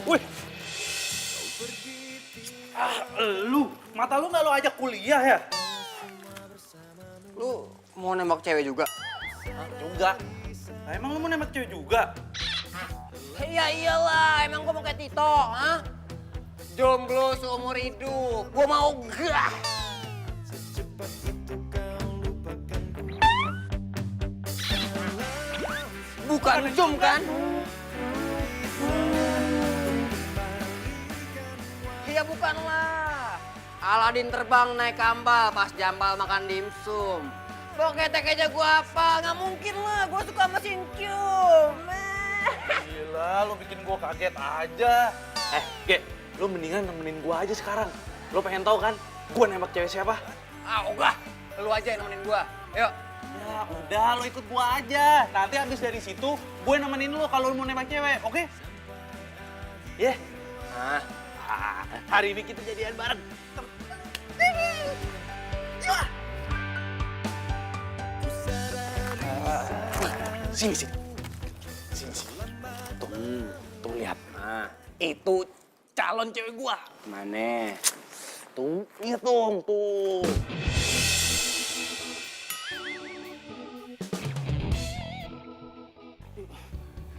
Wih. Lu, mata lu nggak lo ajak kuliah ya? Lu mau nembak cewek juga? Juga. Nah, emang lu mau nembak cewek juga? Iya iyalah, emang gua mau kayak Tito, ha? Jomblo seumur hidup, gua mau gah. Bukan jom kan? Iya bukanlah. Aladin terbang naik kambal pas jambal makan dimsum. Lo ketek aja gua apa? Nggak mungkin lah, gua suka sama Sincum. Gila, lu bikin gua kaget aja. Ge, lu mendingan nemenin gua aja sekarang. Lu pengen tahu kan, gua nembak cewek siapa? Ah, ogah. Lu aja yang nemenin gua. Yuk. Ya udah, lu ikut gua aja. Nanti habis dari situ, gue nemenin lu kalau lu mau nembak cewek, oke? Yeah. Hari ini kita jadian bareng. Sini. Tuh lihat. Nah, Itu calon cewek gua. mana? Tuh, lihat dong, tuh.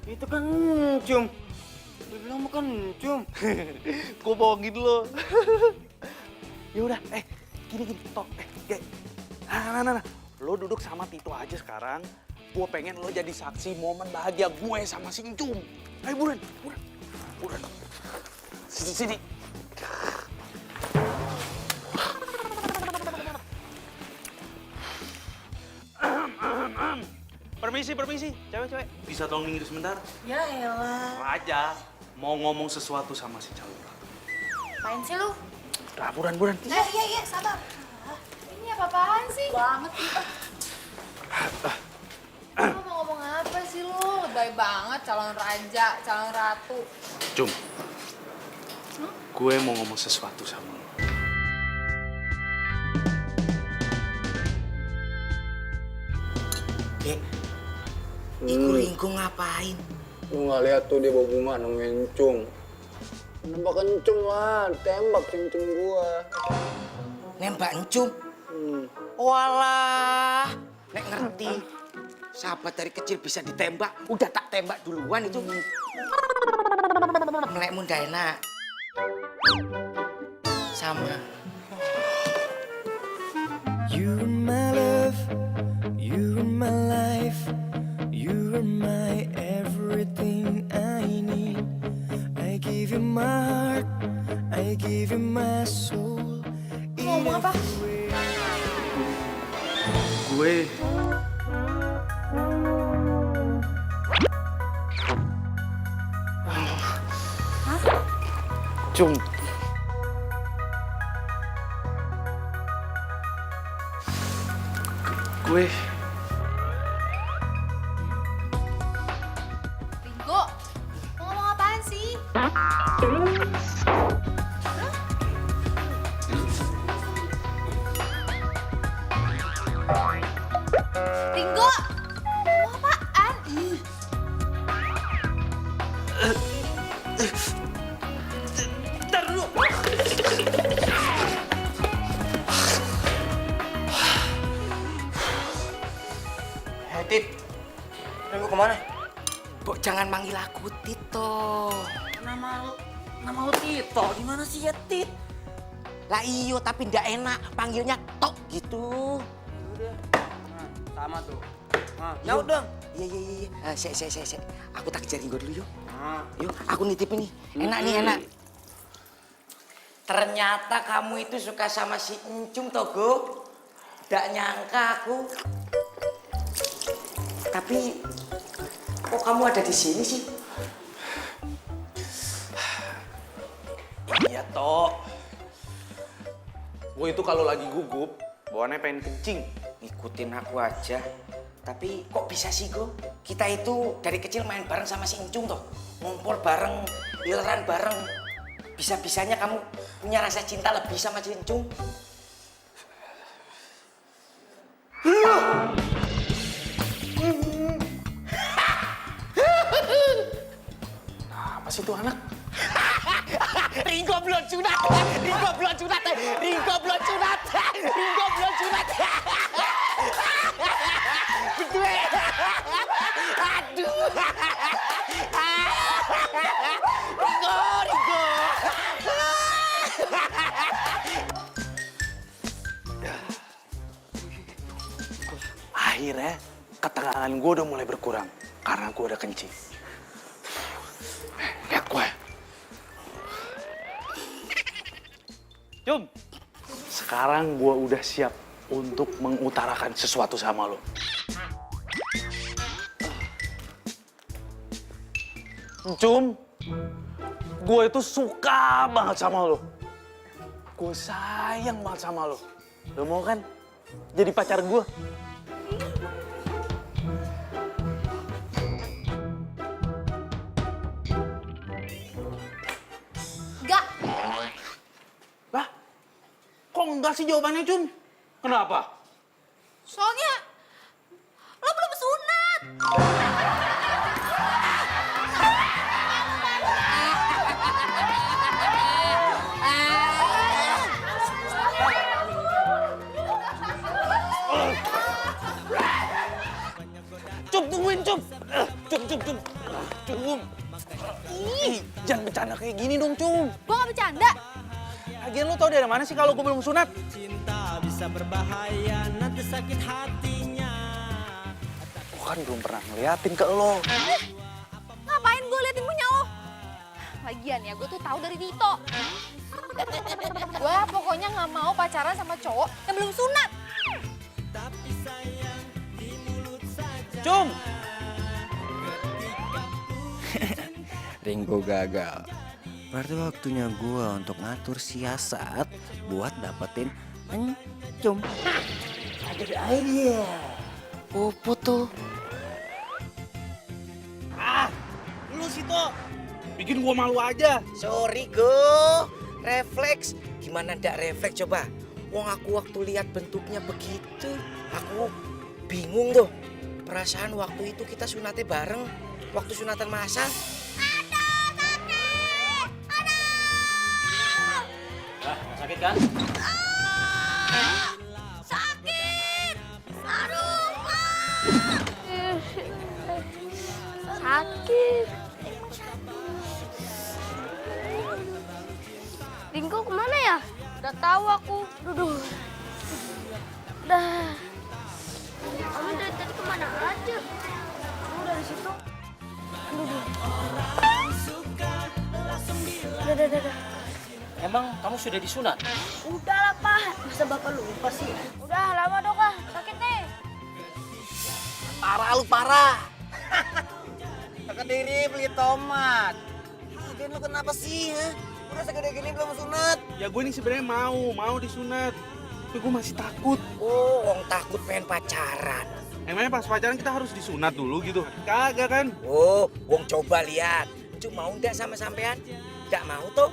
Itu kan Encum. Dia bilang bukan Encum. Gua bohongin lo. Ya udah, gini, Tok. Ge. Nah. Lo duduk sama Tito aja sekarang. Gue pengen lo jadi saksi momen bahagia gue sama si Encum. Ayo buruan. Sini. Permisi. Cewek. Bisa tolong minggir sebentar? Ya elah. Raja mau ngomong sesuatu sama si calon ratu. Apain sih lu? Nah, buruan. Iya, sabar. Ini apa-apaan sih? Banget gitu. Lu mau ngomong apa sih lu? Lebay banget calon raja, calon ratu. Cum, gue mau ngomong sesuatu sama lo. Dek, Iku Ringko ngapain? Lu nggak lihat tuh dia bawa bunga nemuin Encum. Nembak Encum lah, tembak Encum gua. Nembak Encum? Walah, nek ngerti. Sahabat dari kecil bisa ditembak, udah tak tembak duluan itu. Melekmu ndak enak. Sama. You're my love, you're my life, you're my everything I need. I give you my heart, I give you my soul. Ngomong apa? Gue... Cum. Gue... Ringo, mau ngomong apaan sih? Ringo, ngomong apaan? Ntar dulu. Tit, Ringo kemana? Bok jangan manggil aku Tito. Nama lu Tito, gimana sih ya Tit? Lah iyo, tapi ndak enak panggilnya Tok gitu. Udah, nah, sama tuh. Nah, nyaut dong. Iya. Sek. Aku tak kejar Ringo dulu yuk. Nah, Yuk, aku nitip ini. Enak nih, enak. Ternyata kamu itu suka sama si Encum, Togo. Nggak nyangka aku. Tapi, kok kamu ada di sini sih? Iya, Tok. Gue itu kalau lagi gugup, bawaannya pengen kencing. Ngikutin aku aja. Tapi kok bisa sih, Go? Kita itu dari kecil main bareng sama si Encum, toh. Ngumpul bareng, ileran bareng. Bisa-bisanya kamu punya rasa cinta lebih sama si Encum. Apa sih tuh anak? Akhirnya ketegangan gue udah mulai berkurang karena gue udah kencing. Lihat gue. Cum, sekarang gue udah siap untuk mengutarakan sesuatu sama lo. Cum, gue itu suka banget sama lo. Gue sayang banget sama lo. Lo mau kan jadi pacar gue? Enggak. Lah, kok enggak sih jawabannya, Cum? Kenapa? Soalnya lo belum sunat. Cum, tungguin, Cum. Cum. Cum. Ih, jangan bercanda kayak gini dong, Cum. Gua gak bercanda. Lagian lu tau dari mana sih kalau gue belum sunat? Cinta bisa berbahaya, nanti sakit hatinya. Gue kan belum pernah ngeliatin ke lo. Ngapain gue liatin punya lo? Lagian ya, gue tuh tahu dari Dito. Gue pokoknya nggak mau pacaran sama cowok yang belum sunat. Cum! Ringo gagal. Berarti waktunya gua untuk ngatur siasat buat dapetin encum. Ada idea. Puput tuh. Ah, lu sih, Toh. Bikin gue malu aja. Sorry, Go. Refleks. Gimana ndak refleks coba? Wong aku waktu lihat bentuknya begitu, aku bingung tuh. Perasaan waktu itu kita sunatnya bareng, waktu sunatan masal. Sakit kan? Sakit! Aduh, sakit. Ringo kemana ya? Udah tahu aku. Duduh. Dah. Kamu dari tadi kemana aja? Kamu dari situ. Duduh. Udah. Emang kamu sudah disunat? Udah lah, Pak. Masa Bapak lupa sih? Udah, lama dong, Kak. Sakit nih. Parah lu parah. Kakak diri beli tomat. Dan lu kenapa sih? Ha? Udah segede gini belum sunat. Ya gue ini sebenarnya mau disunat. Tapi gue masih takut. Oh, wong takut pengen pacaran. Emangnya pas pacaran kita harus disunat dulu gitu? Kagak kan? Oh, wong coba lihat. Cuk mau ndak sama sampean? Ndak mau tuh.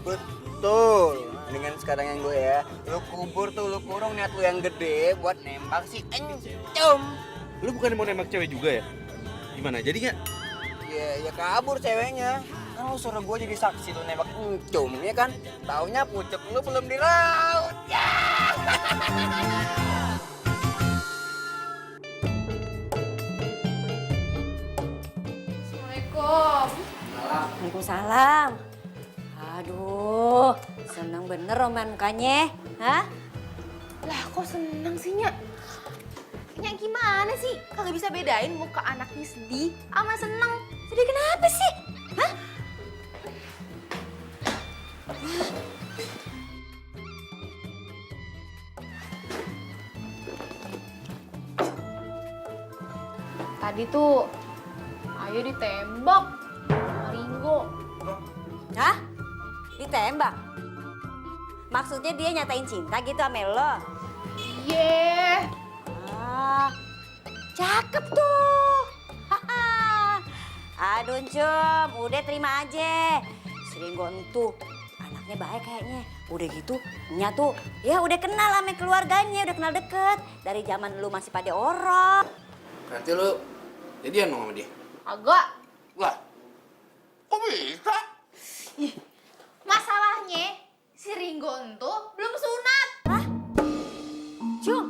Betul. Dengan sekarang yang gue ya, lu kubur tuh, lu kurung niat lu yang gede buat nembak si encum. Lu bukan mau nembak cewek juga ya? Gimana, jadi nggak? Ya kabur ceweknya. Kan lu suruh gue jadi saksi lu nembak encum, ya kan? Taunya pucuk lu belum di laut. Ya. Assalamualaikum. Waalaikumsalam. Aduh, seneng bener Roman mukanya. Hah? Lah kok seneng sih, Nyak? Nyak gimana sih? Kagak bisa bedain muka anaknya sedih sama seneng. Sedih kenapa sih? Hah? Tadi tuh Ayo ditembak sama Ringo. Hah? Ditembak? Maksudnya dia nyatain cinta gitu sama lo? Iya. Ah, cakep tuh. Haha. Aduh Cum, udah terima aja. Si Ringo entuh anaknya baik kayaknya. Udah gitu, nya tuh ya udah kenal sama keluarganya, udah kenal deket. Dari zaman lu masih pada orang. Berarti lu jadian dong sama dia? Agak. Lah, kok bisa? Masalahnya si Ringo tuh belum sunat. Hah? Cum?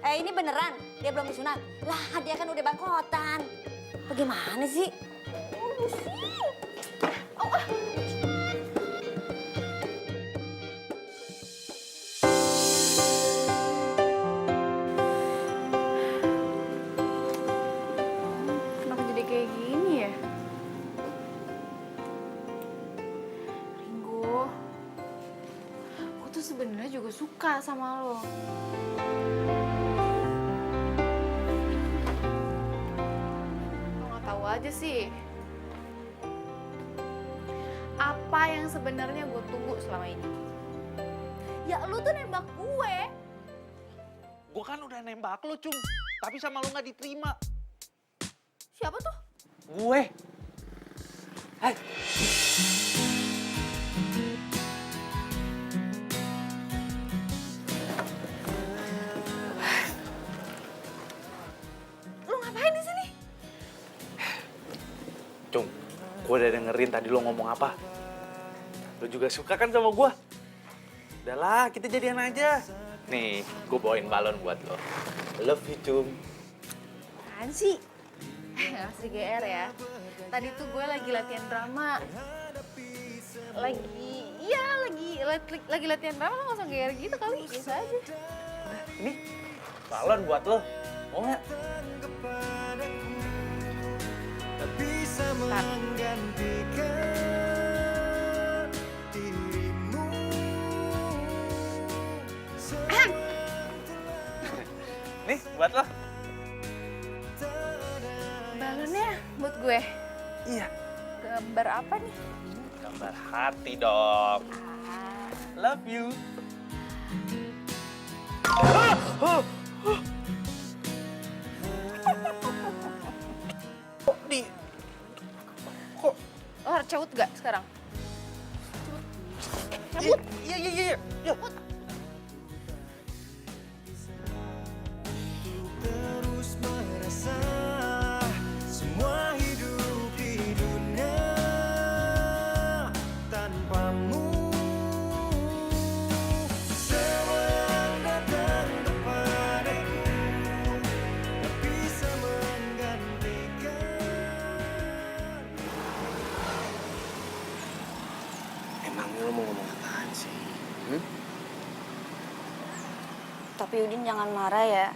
Ini beneran dia belum disunat? Lah dia kan udah bangkotan. Bagaimana sih? Kenapa jadi kayak gini ya? Ringo, aku tuh sebenarnya juga suka sama lo. Lo nggak tahu aja sih. Apa yang sebenarnya gue tunggu selama ini? Ya lu tuh nembak gue. Gue kan udah nembak lo, Cung. Tapi sama lo nggak diterima. Siapa tuh? Gue. Hai. Lu ngapain di sini? Cung, gue udah dengerin tadi lo ngomong apa. Lo juga suka kan sama gue? Udahlah, kita jadian aja. Nih, gue bawain balon buat lo. Love you, Cung. Apaan sih? Asli GR ya. Tadi tuh gue lagi latihan drama. Lagi latihan drama, lo gak usah GR gitu kali. Biasa aja. Ini balon buat lo. Mau nggak? Tak bisa menggantikan dirimu. Nih, buat lo. Balonnya buat gue. Iya. Gambar apa nih? Gambar hati dong. Love you. Kok di... Kok... Lo harus cabut gak sekarang? Cabut. Iya. Terus merasa semua hidup di dunia tanpamu. Semua yang datang kepadaku tak bisa menggantikan. Emang lo mau ngomong apaan sih? Tapi Udin jangan marah ya.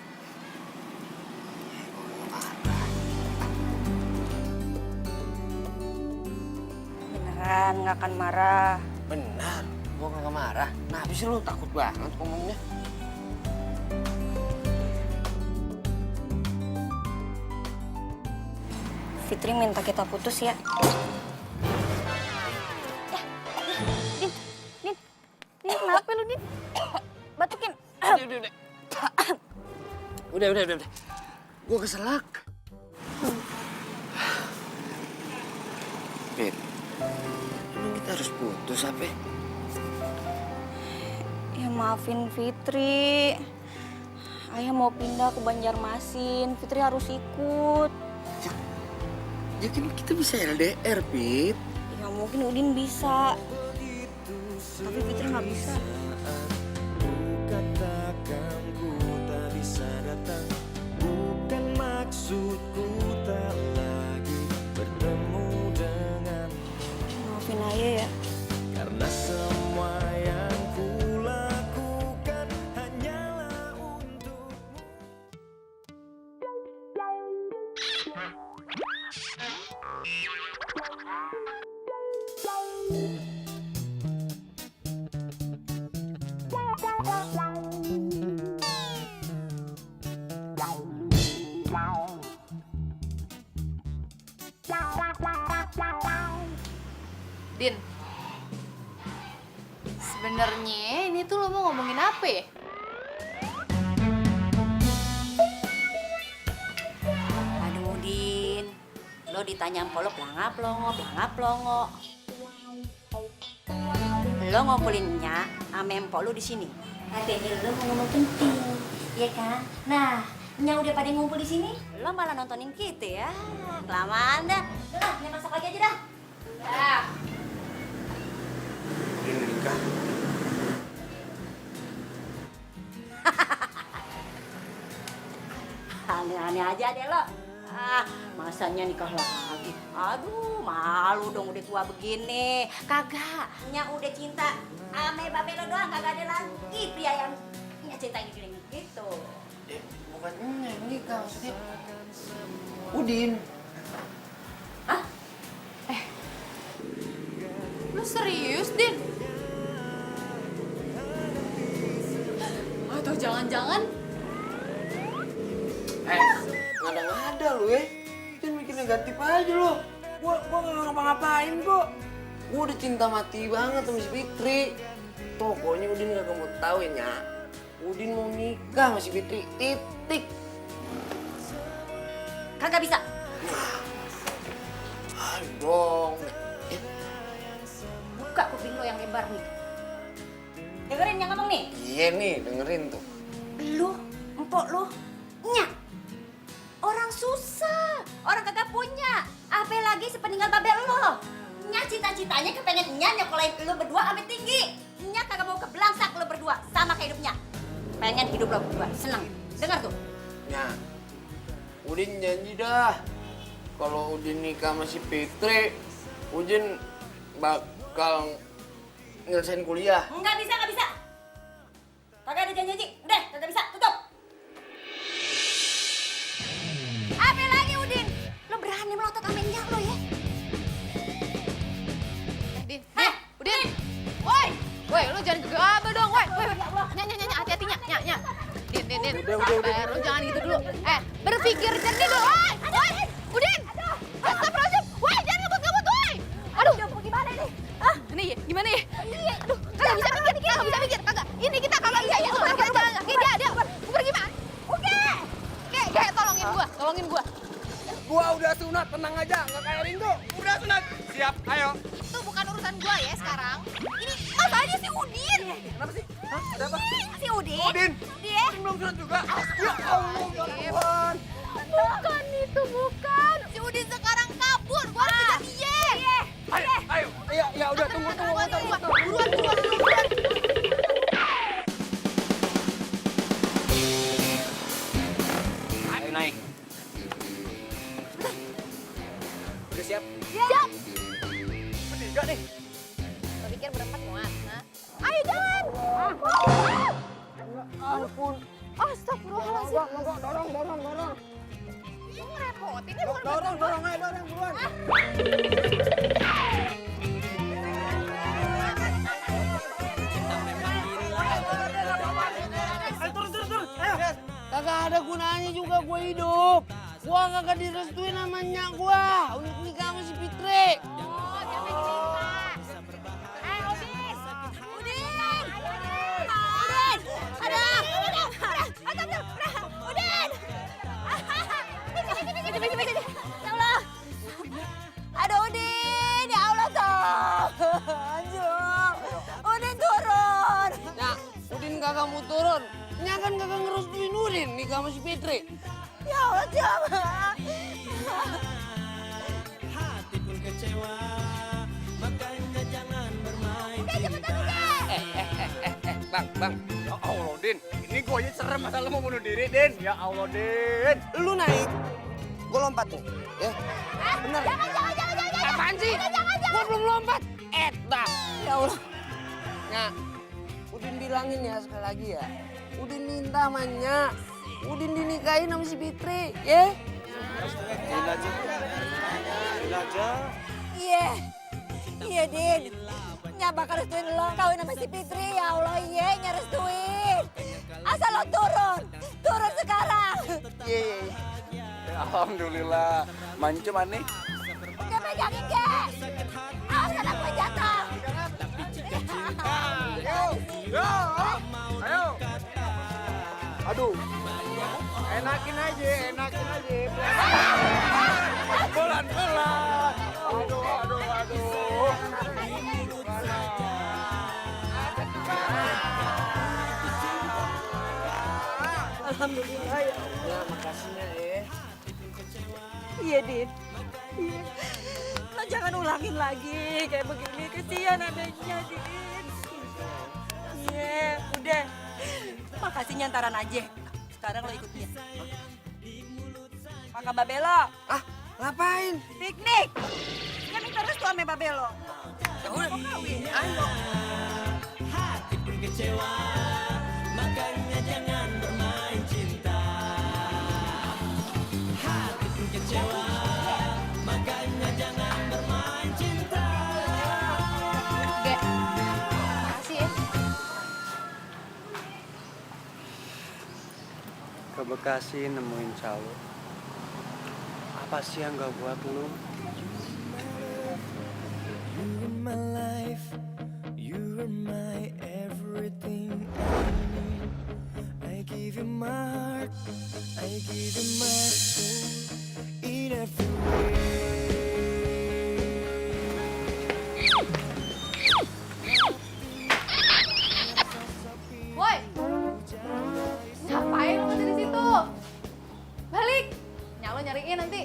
Beneran nggak akan marah. Benar, gua gak marah. Nah, habis lu takut banget ngomongnya. Fitri minta kita putus ya. Din, kenapa lu, Din? Batukin. Udah. Gua keselak. Fit, emang kita harus putus apa? Ya maafin Fitri. Ayah mau pindah ke Banjarmasin. Fitri harus ikut. Ya kan kita bisa LDR, Fit. Ya mungkin Udin bisa. Tapi Fitri nggak bisa. Katakan ku tak bisa datang, bukan maksudku tak lagi bertemu dengan. Maafin ayah ya. Karena semua yang ku lakukan hanyalah untukmu. Din, sebenarnya ini tuh lo mau ngomongin apa ya? Aduh Udin, lo ditanya empok lo pelangap-pelongo. Lo ngompolinnya sama empok lo di sini. Katanya lo mau ngomong penting, ya kan? Nah, yang udah pada ngumpul di sini, lo malah nontonin kita ya. Kelamaan dah. Udah, ini masak lagi aja dah. Dah. Ini nikah. Aneh-aneh aja deh lo. Masanya nikah lagi. Aduh, malu dong udah tua begini. Kagak, nya udah cinta ame babe lo doang, kagak ada lagi pria yang nya cinta gitu. Bukannya yang nikah, maksudnya Udin. Hah? Lu serius, Din? Atau jangan-jangan Ngada-ngada lu ya. Jangan mikir negatif aja lu. Gua gak ngapa-ngapain kok. Gua udah cinta mati banget sama si Fitri. Pokoknya Udin gak mau tahu ya, Nya. Udin mau nikah sama si Fitri. Titik. Kagak bisa. Ayo dong. Buka kuping lo yang lebar nih. Dengerin yang ngomong nih. Iya nih, dengerin tuh. Lu, empok lu, nya. Orang susah, orang kagak punya. Apa lagi sepeninggal babe lo. Nya cita-citanya kepengen nya nyokolain lu berdua sampai tinggi. Nya kagak mau kebelangsak lu berdua sama kayak hidupnya. Pengen hidup lo berdua, seneng. Dengar tuh. Nya, Udin janji dah. Kalau Udin nikah sama si Fitri, Udin bakal nyelesain kuliah. Nggak bisa, nggak bisa. Kagak ada janji-janji. Udah, kagak bisa. Tutup. Apa lagi, Udin? Lo berani melotot sama Nya lo ya? Din, Udin. Woi, lu jangan gegabah dong, woi. Nya, hati-hati, Nya. Din. Bayar lu jangan gitu dulu. Berpikir jernih dulu, woi. Udin. Astagfirullahaladzim. Woi, jangan ngebut-ngebut, woi. Aduh, Gimana ini? ini ya, gimana ya? Aduh, kagak bisa mikir, kagak. Ini kita kagak bisa ya. Dia, pergi gimana? Oke. Kayak tolongin gua. Gua udah sunat, tenang aja, nggak kayak Ringo. Udah sunat. Siap, ayo. Itu bukan urusan gua ya sekarang. Ini masalahnya si Udin. Kenapa sih? Hah? Ada apa? Si Udin. Udin. Dia. Udin belum sunat juga. Ya Allah, ya Tuhan. Bukan itu, bukan. Si Udin sekarang kabur. Gua harus kejar dia. Ayo. Ya udah, tunggu. Buruan. Ayo naik. Udah siap? Siap. Bertiga nih. Lo pikir berempat muat? Ayo jalan. Ampun. Astagfirullahaladzim. Dorong. Lu ngerepotin ya, bukan Dorong, ayo buruan. Kagak ada gunanya juga gue hidup. Gua kagak direstuin sama nyak gua untuk nikah sama si Fitri. Aduh, Udin, ya Allah toh. Anjir. Udin turun. Nyak, Udin kagak mau turun. Nyak kan kagak ngerestuin Udin nikah sama si Fitri. Ya Allah, jangan. Bang. Ya Allah, Din. Ini gue aja serem masa lu mau bunuh diri, Din. Ya Allah, Din. Lu naik, gue lompat nih. Ya, bener. Jangan. Apaan sih? Gue belum lompat. Dah. Ya Allah. Nya, Udin bilangin ya sekali lagi ya. Udin minta sama Nya. Udin dinikahin sama si Fitri, ya? Iya, Din. Nya bakal restuin lo kawin sama si Fitri. Ya Allah, iya, Nya restuin. Asal lo turun sekarang. Iya. Ya, alhamdulillah. Mancem aneh. Gak pegangin, Gek. Awas anak gue jatuh. Ayo. Aduh. Enakin aja. Pelan. Aduh. Alhamdulillah ya. Ya, makasihnya ya. Iya, Din. Iya. Lo jangan ulangin lagi kayak begini. Kesian adanya, Din. Iya, udah. Makasih nyantaran aja. Sekarang lo ikut dia. sama Babelo. Ah, ngapain? Piknik. Kan terus tuh sama Babelo. Ya udah, Mau kawin. ayo. Gek, makasih ya. Ke Bekasi nemuin calo. Apa sih yang gak buat lu? You are my life, you are my everything I need. I give you my heart, I give you my soul in every way. Woi, ngapain lu masih di situ? Balik, nyalo nyariin nanti.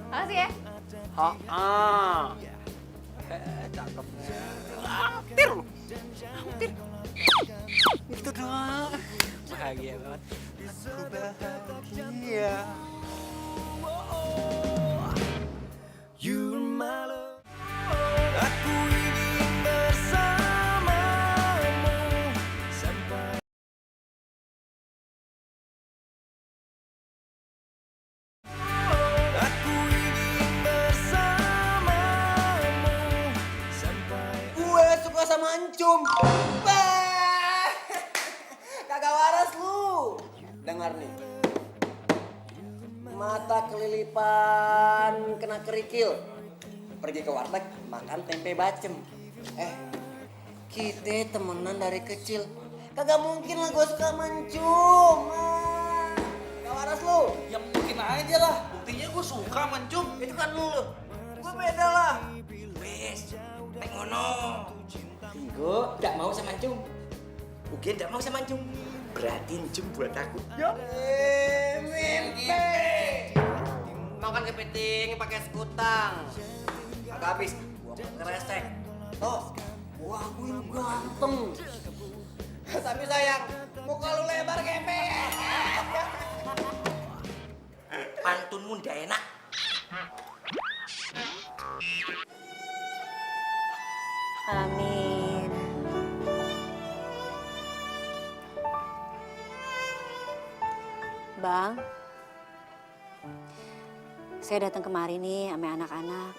Makasih ya. Hampir lu. Hampir. Itu doang. Bahagia banget. Aku bahagia. You are my love. Aku ingin bersamamu sampai aku ingin bersamamu sampai Gue suka sama Encum. Bah! Kagak waras lu. Dengar nih. Mata kelilipan kena kerikil. Pergi ke warteg makan tempe bacem. Kita temenan dari kecil. Kagak mungkin lah gue suka sama Encum. Gak waras lu. Ya mungkin aja lah. Buktinya gue suka mencum. Itu kan lu. Gue beda lah. Wes, nek ngono. Tinggo ndak mau sama Encum. Ugi ndak mau sama Encum. Berarti Encum buat aku. Ya. Mimpi. Makan kepiting pakai sekutang. Agak habis. Gua ngeresek. Toh, gua akuin ganteng. Tapi sayang, muka lu lebar kepe. Pantunmu ndak enak. Amin. Bang, saya datang kemari nih sama anak-anak.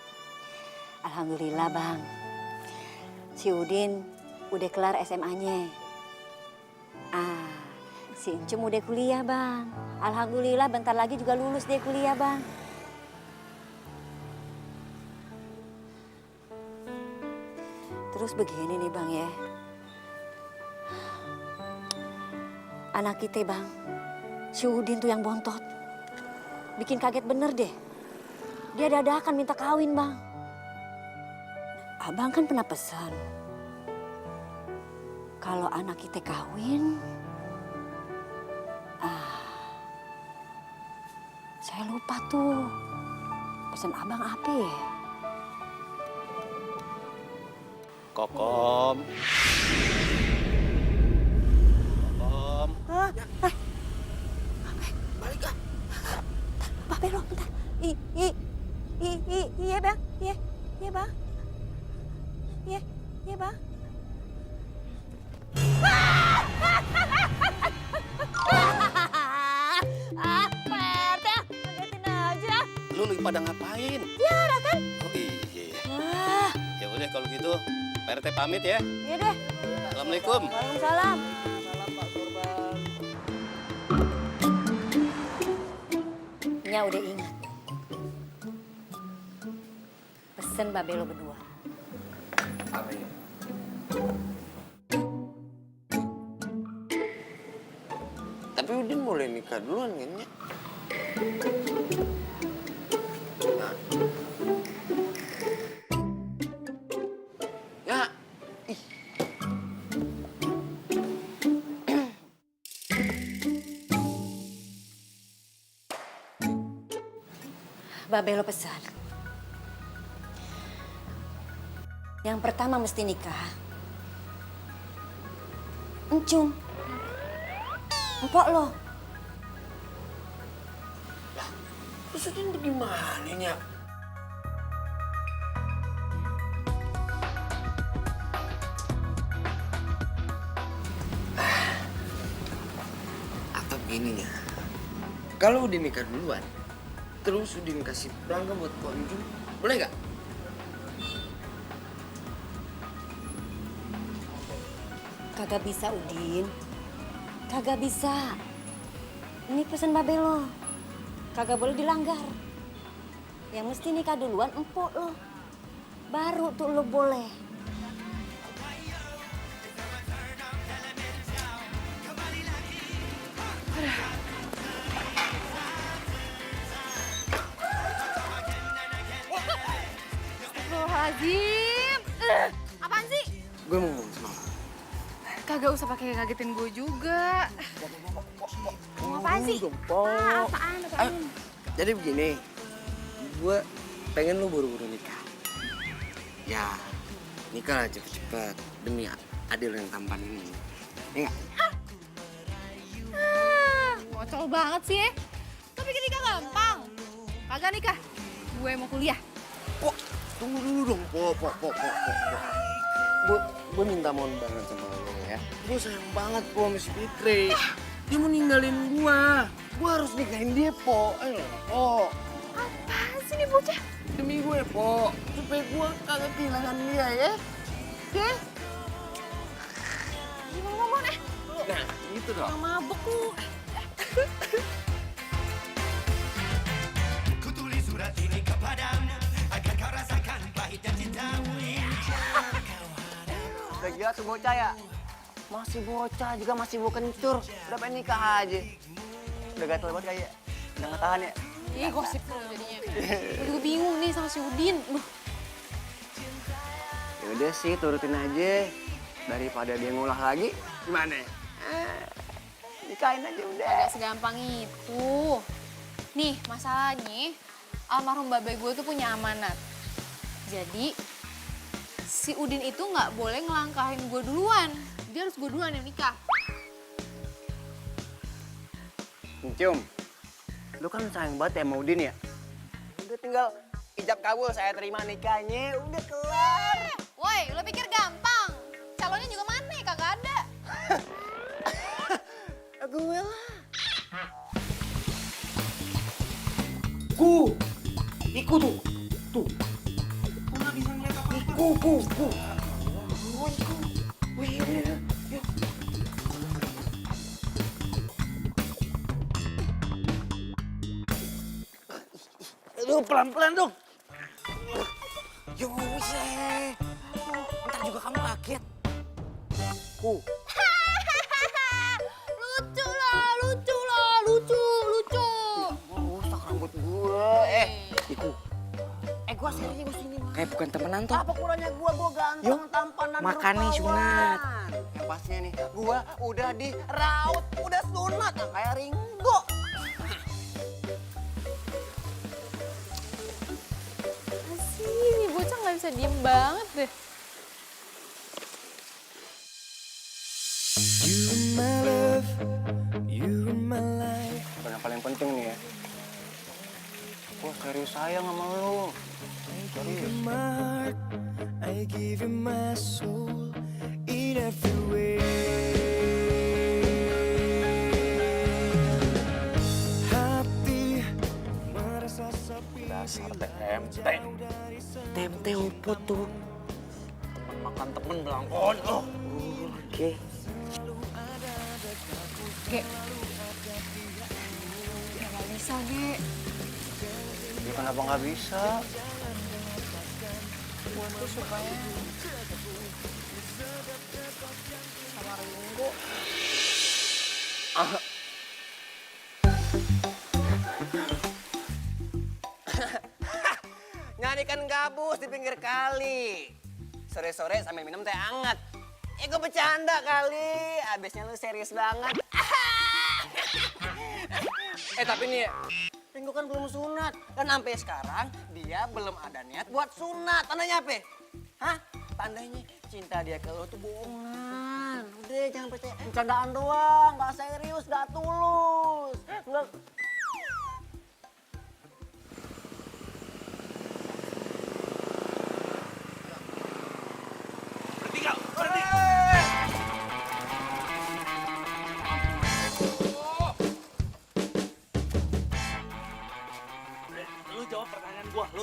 Alhamdulillah bang, si Udin udah kelar SMA-nya. Si Encum udah kuliah bang. Alhamdulillah bentar lagi juga lulus dia kuliah bang. Terus begini nih bang ya. Anak kita bang, si Udin tuh yang bontot. Bikin kaget bener deh. Dia dadakan minta kawin bang. Abang kan pernah pesan. Kalau anak kita kawin, saya lupa tuh. Pesan abang apa ya? Kokom. Kokom. Balik ah. Pak Belo, bentar. Iya bang, iya bang. Iya bang. Perte, ngagetin aja. Lu lagi pada ngapain? Tiara kan? Oh iya. Wah, Ya udah kalau gitu, Pak RT pamit ya. iya deh. Assalamualaikum. Waalaikumsalam. Nya udah ingat. Pesen Babelo berdua. Tapi Udin boleh nikah duluan kan ya? Nah. Ya, ih. Babelo pesan. Yang pertama mesti nikah. Encum. Empok lo. Terus Udin gimana nya? Atau begini ya, kalau Udin nikah duluan, terus Udin kasih pelanggan buat Pak Unjung, boleh gak? Kagak bisa Udin, kagak bisa. Ini pesan babe lo, kagak boleh dilanggar. Yang mesti nikah duluan empuk lo, baru tuh lo boleh. Astagfirullahaladzim. Apaan sih? Gue mau ngomong sama lo. Kagak usah pakai ngagetin gue juga. Mau apaan sih? Apaan? Jadi begini, gue pengen lu buru-buru nikah. Ya, nikah lah cepet-cepet demi Adil yang tampan ini. Ya nggak? Bocol banget sih ya. Tapi nikah gampang. Kagak nikah, gue mau kuliah. Kok tunggu dulu dong, Gue minta mohon banget sama lo ya. Gue sayang banget sama si Fitri. Dia mau ninggalin gue. Gue harus nikahin dia, Po. Ayo, Po. Apaan sih nih bocah? Demi gue, Po. Supaya gue kagak kehilangan dia ya. Oke? Gimana ngomong deh? Nah, gitu dong. Yang mabuk lu. Udah gila tuh bocah ya? Masih bocah juga masih mau kencur. Udah pengen nikah aja. Udah gatel banget kayak. Udah nggak tahan ya? Ih, gosip lu jadinya. Gue juga bingung nih sama si Udin. Ya udah sih turutin aja. Daripada dia ngulah lagi, gimana? Nikahin aja udah. Gak segampang itu. Nih, masalahnya almarhum babe gue tuh punya amanat. Jadi, si Udin itu nggak boleh ngelangkahin gue duluan. Dia harus gue duluan yang nikah. Cium, lu kan sayang banget ya sama Udin ya? Udah tinggal ijab kabul, saya terima nikahnya, udah kelar. Woi, lo pikir gampang? Calonnya juga mana? Kagak ada. Gue lah. Iku tuh. Tuh. Kok nggak bisa ngeliat apa-apa? Iku. Oh, iku. Wih, yuk. Aduh, pelan-pelan dong. Yo, buset. Ntar juga kamu kaget. Lucu. Rusak rambut gue. Iku, Gue serius ini mah. kayak bukan temenan toh. Apa kurangnya gue ganteng, tampan, dan makan nih, sunat. Yang pastinya nih, gue udah diraut, udah sunat. Nah, kayak Ringo. Asih, nih bocah nggak bisa diem banget deh. You are my love, you are my life. Yang paling penting nih ya, gue serius sayang sama lo. Serius. My heart, I give you my soul in every way. Hati merasa sepi. Dasar TMT. TMT opo tuh? Temen makan temen belangkon. Oh. Oke. Ge. Ya nggak bisa, Ge. Ya kenapa nggak bisa? Gue tuh sukanya sama Ringo. Nyari ikan gabus di pinggir kali. Sore-sore sambil minum teh hangat. Ya gue bercanda kali, abisnya lu serius banget. Tapi nih, Ringo kan belum sunat. Dan sampai sekarang dia belum ada niat buat sunat. Tandanya apa? Hah? Tandanya cinta dia ke lo tuh bohongan. Udah jangan percaya, bercandaan doang, gak serius, gak tulus. Nggak...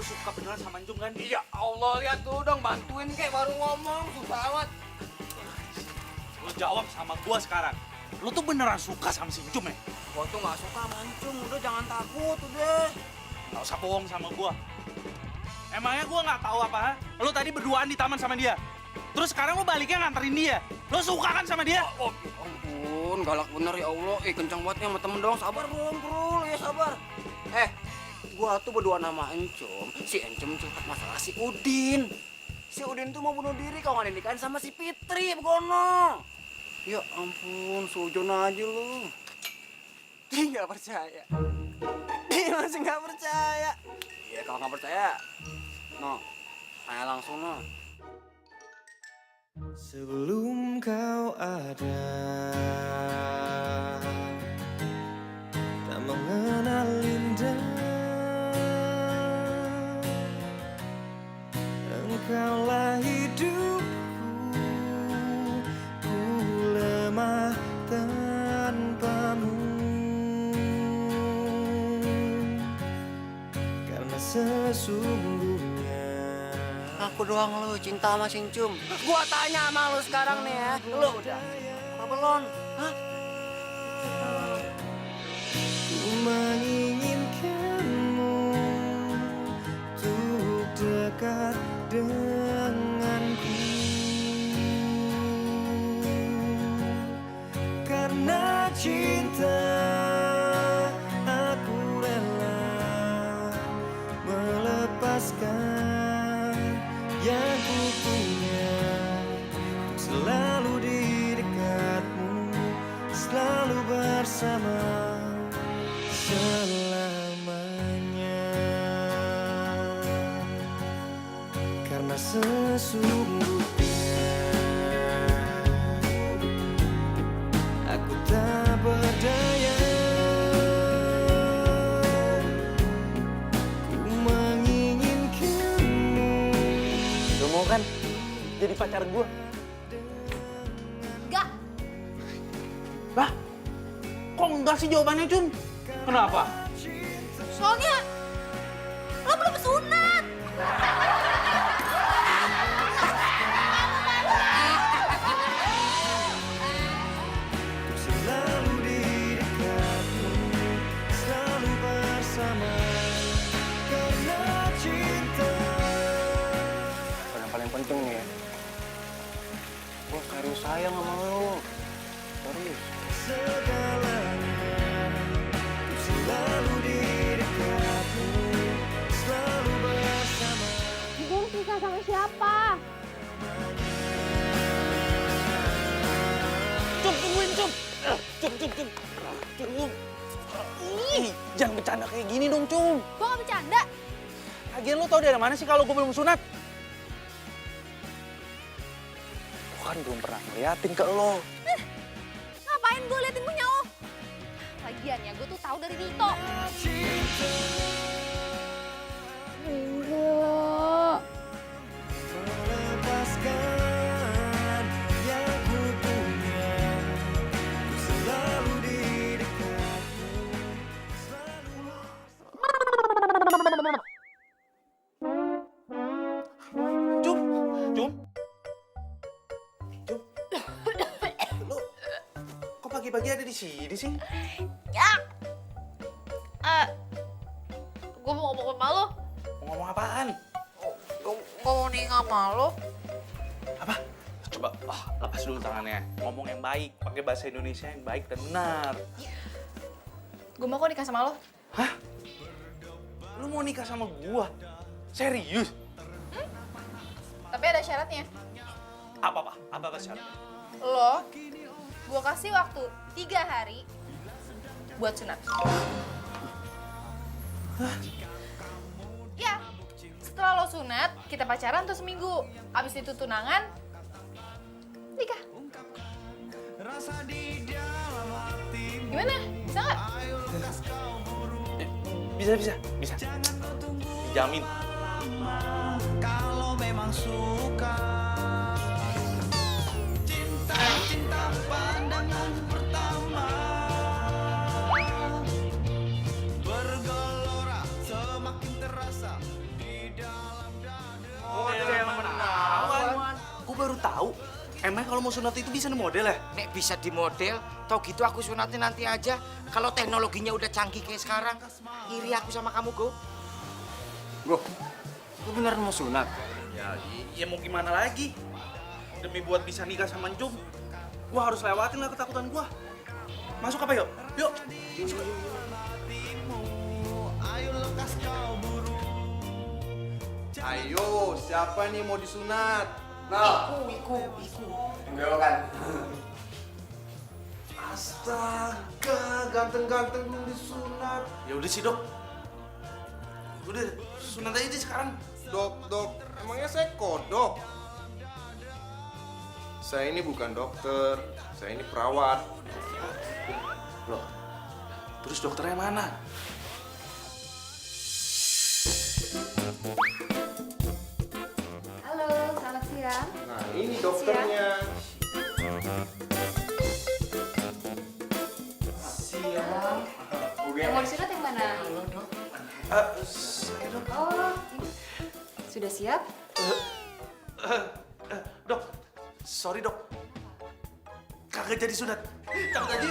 suka beneran sama Encum kan? Ya Allah, lihat tuh dong, bantuin kek baru ngomong, susah amat. Lu jawab sama gua sekarang. Lu tuh beneran suka sama si Encum ya? Gua tuh nggak suka mancung, udah jangan takut udah. Gak usah bohong sama gua. Emangnya gua nggak tahu apa? Ha? Lu tadi berduaan di taman sama dia. Terus sekarang lu baliknya nganterin dia. Lu suka kan sama dia? Oh, ampun, galak bener ya Allah. Kencang banget sama temen dong, sabar belum bro, ya sabar. Gua tuh berdua nama Encum, si Encum curhat masalah si Udin. Si Udin tuh mau bunuh diri kalau nggak dinikahin sama si Fitri, begono. Ya ampun, sujon aja lu. Dia nggak percaya. Dia masih nggak percaya. Ya kalau nggak percaya, no, tanya langsung no. Sebelum kau ada, tak mengenal indah. Engkaulah hidupku, ku lemah tanpamu. Karena sesungguhnya Aku doang lu cinta sama si Encum. Gua tanya sama lu sekarang nih ya, lu udah apa belum? Hah? ku menginginkanmu untuk dekat denganku. Karena cinta aku rela melepaskan yang ku punya untuk selalu di dekatmu, selalu bersama selamanya. Karena sesungguhnya aku tak berdaya, ku menginginkanmu. Lu mau kan jadi pacar gua? Enggak. Lah, kok enggak sih jawabannya, Cum? Kenapa? Soalnya lo belum sunat. Untuk selalu di dekatmu, selalu bersama. Karena cinta. Yang paling penting nih ya, gua serius sayang sama lu. Serius. Segalanya untuk selalu di dekatmu, selalu bersama. Gue pisah sama siapa? Cum, tungguin, Cum. Cum. Ih, jangan bercanda kayak gini dong, Cum. Gue gak bercanda. Lagian lu tau dari mana sih kalau gue belum sunat? Gue kan belum pernah ngeliatin ke lo. Ngapain gue liatin punya lo? Lagian ya, gue tuh tahu dari Tito. Enggak. Melepaskan yang ku punya, ku selalu di dekatmu, selalu. Cum. Lu kok pagi-pagi ada di sini sih? Ya. Gue mau ngomong sama lo. Mau ngomong apaan? Gue mau nikah sama lo. Apa? Coba lepas dulu tangannya. Ngomong yang baik, pakai bahasa Indonesia yang baik dan benar. Gue mau kok nikah sama lo. Hah? Lu mau nikah sama gua? Serius? Tapi ada syaratnya. Apa syaratnya? Lo, gue kasih waktu 3 hari buat sunat. Ya, setelah lo sunat, kita pacaran tuh seminggu. Abis itu tunangan, nikah. Gimana? Bisa nggak? Bisa. Dijamin. Kalau memang suka, cinta pandangan pertama, bergelora semakin terasa di kalau mau sunat itu bisa model ya? Nek bisa di model, tau gitu aku sunatnya nanti aja. Kalau teknologinya udah canggih kayak sekarang, iri aku sama kamu, Go. Bro, lu beneran mau sunat? Ya mau gimana lagi? Demi buat bisa nikah sama Encum, gua harus lewatin lah ketakutan gua. Masuk apa yuk? Yuk. Ayo, siapa nih mau disunat? Iku. Belokan. Astaga, ganteng-ganteng belum disunat. Ya udah sih, Dok. Udah, sunat aja sekarang. Dok, emangnya saya kodok? Saya ini bukan dokter, saya ini perawat. Loh, terus dokternya mana? Halo, selamat siang. Nah, ini dokternya. Siap. Yang mau disunat yang mana? Saya, Dok. Oh, ini. Sudah siap? Dok, sorry, Dok. Kagak jadi sunat. Kagak jadi.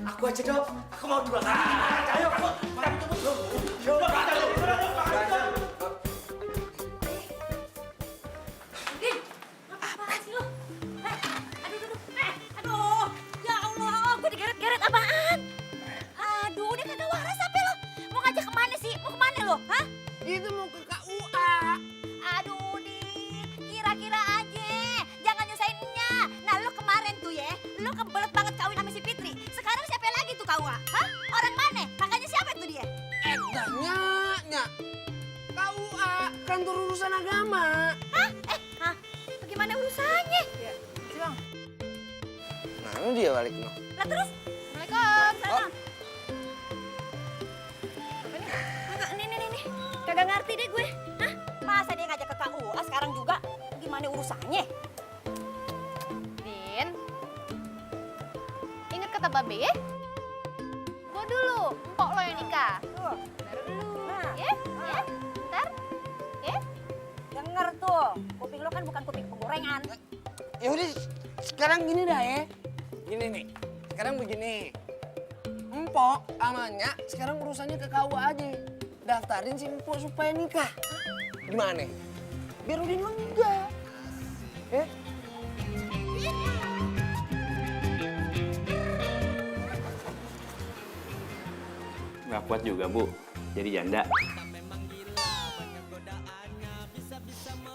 Aku aja, Dok. Aku mau duluan. Ayo, kamu. Din, apaan sih lo? Aduh, ya Allah, gue digeret-geret apaan? Aduh, udah kagak waras sampai lo. Mau ngajak kemana sih? Mau kemana lo? Hah? Itu mau ke KUA. Aduh, Din, kira-kira aja. Jangan nyusahinnya. Nah, lo kemarin tuh ya, lo kebelet banget kawin sama si Fitri. Sekarang siapa lagi tuh KUA? Hah? Orang mana? Kakaknya siapa tuh dia? Nya. KUA, kantor urusan agama. Hah? Bagaimana urusannya? Nah, ini dia balik lo. Lah terus? Assalamualaikum. Sana. Kagak, nih. Kagak ngerti deh gue. Hah? Masa dia ngajak ke KUA sekarang juga? Gimana urusannya? Din, ingat kata Babe ya? Gua dulu, empok lo yang nikah. Baru dulu. Ya? Ntar? Ya? Denger tuh, kuping lo kan bukan kuping penggorengan. Ya udah, sekarang gini dah ya. Gini nih, sekarang begini. Empok amanya sekarang urusannya ke KUA aja. Daftarin si Empok supaya nikah. Gimana? Biar Udin lega. Ya? Nggak kuat juga, Bu. Jadi janda.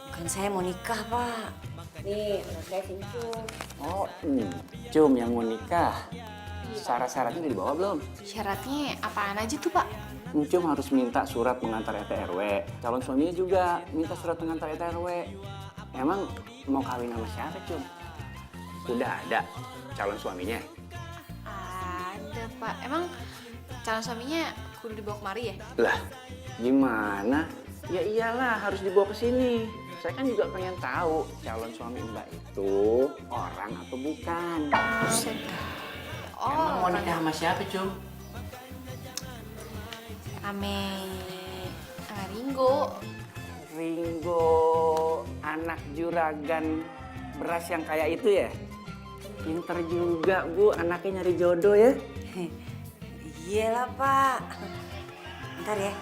Kan saya mau nikah, Pak. Nih, anak saya Vincum. Oh, Cum yang mau nikah. Syarat-syaratnya udah dibawa belum? Syaratnya apaan aja tuh, Pak? Cum harus minta surat pengantar RT RW. Calon suaminya juga minta surat pengantar RT RW. Emang mau kawin sama siapa, Cum? Udah ada calon suaminya? Ada, Pak. Emang calon suaminya kudu dibawa kemari ya? Lah, gimana? Ya iyalah, harus dibawa ke sini. Saya kan juga pengen tahu calon suami Mbak itu orang atau bukan. Emang mau nikah sama siapa, Cum? Ame Ringo. Ringo, anak juragan beras yang kayak itu ya? Pinter juga, Bu, anaknya nyari jodoh ya? Iyalah, Pak. Ntar ya.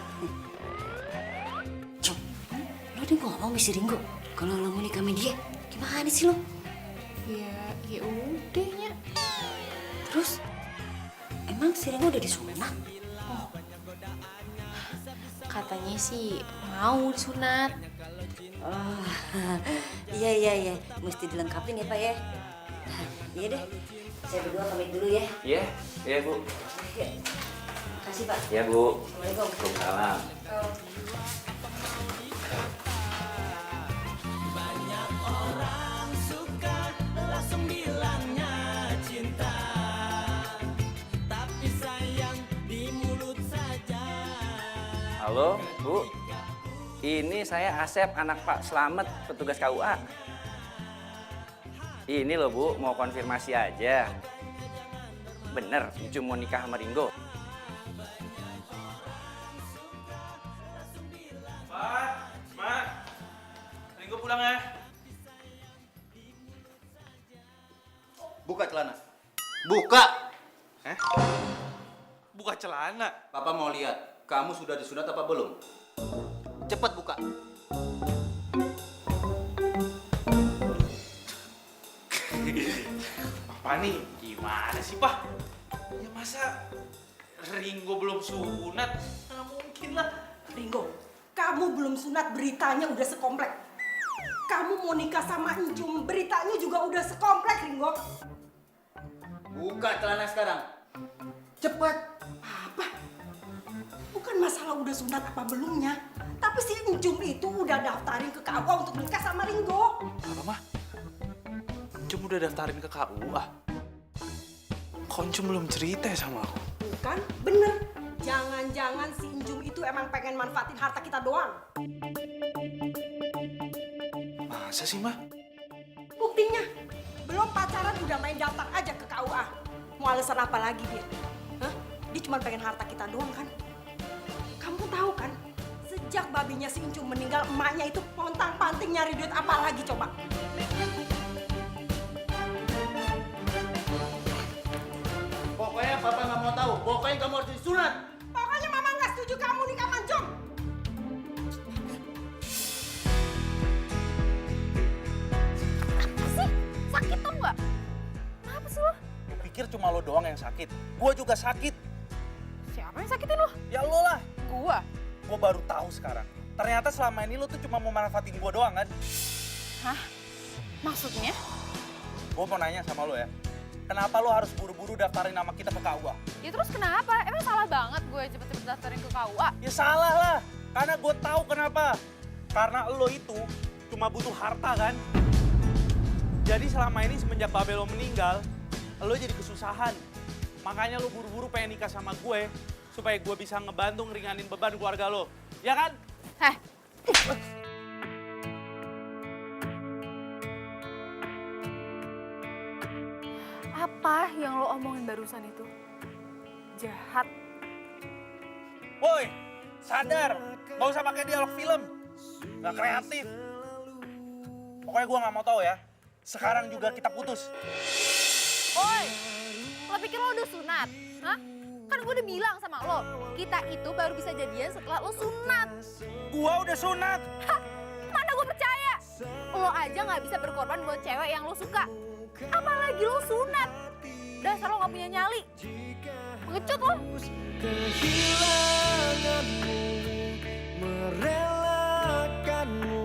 Cum, lo udah ngomong sama si Ringo kalau lo mau nikah sama dia. Gimana sih lo? Ya udah nya. Terus, emang si Ringo udah disunat? Katanya sih mau disunat. Oh, iya. Mesti dilengkapin ya, Pak ya. Iya deh, saya berdua pamit dulu ya. Iya, Bu. Makasih, Pak. Iya, Bu. Assalamualaikum. Waalaikumsalam. Halo, Bu. Ini saya Asep, anak Pak Slamet, petugas KUA. Ini loh, Bu, mau konfirmasi aja. Bener, Encum mau nikah sama Ringo? Ma, Ringo pulang ya. Buka celana. Buka. Buka celana. Papa mau lihat, kamu sudah disunat apa belum? Cepat buka. Apa nih? Gimana sih, Pak? Ya masa Ringo belum sunat? Nggak mungkin lah. Ringo, kamu belum sunat, beritanya udah sekomplek. Kamu mau nikah sama Encum, beritanya juga udah sekomplek, Ringo. Buka celana sekarang. Cepat. Apa? Bukan masalah udah sunat apa belumnya, tapi si Encum itu udah daftarin ke KUA untuk nikah sama Ringo. Apa, Mah? Encum udah daftarin ke KUA? Kok Encum belum cerita ya sama aku? Bukan? Bener. Jangan-jangan si Encum itu emang pengen manfaatin harta kita doang. Masa sih, Mah? Buktinya, belum pacaran udah main daftar aja ke KUA. Mau alasan apa lagi dia? Hah? Dia cuma pengen harta kita doang kan? Kamu tahu kan, sejak babinya si Encum meninggal, emaknya itu pontang-panting nyari duit apa lagi coba? Pokoknya papa nggak mau tahu. Pokoknya kamu harus disunat. Pokoknya mama nggak setuju kamu nikah sama Encum. Apa sih? Sakit tau nggak? Kenapa sih lo? Lu pikir cuma lo doang yang sakit? Gua juga sakit. Siapa yang sakitin lo? Ya lo lah. Gua. Gua baru tahu sekarang. Ternyata selama ini lo tuh cuma mau manfaatin gua doang kan? Hah? Maksudnya? Gua mau nanya sama lo ya. Kenapa lo harus buru-buru daftarin nama kita ke KUA? Ya terus kenapa? Emang salah banget gue cepet-cepet daftarin ke KUA? Ya salah lah. Karena gue tahu kenapa. Karena lo itu cuma butuh harta kan? Jadi selama ini semenjak Babe lo meninggal, lo jadi kesusahan. Makanya lo buru-buru pengen nikah sama gue supaya gue bisa ngebantu ngeringanin beban keluarga lo. Ya kan? Heh. Apa yang lo omongin barusan itu? Jahat. Woi, sadar. Gak usah pakai dialog film. Gak kreatif. Pokoknya gue gak mau tahu ya. Sekarang juga kita putus. Woi, lo pikir lo udah sunat? Hah? Kan gue udah bilang sama lo, kita itu baru bisa jadian setelah lo sunat. Gua udah sunat. Hah? Mana gue percaya? Lo aja gak bisa berkorban buat cewek yang lo suka. Apalagi lo sunat. Dasar lo gak punya nyali. Pengecut lo. Kehilanganmu, merelakanmu,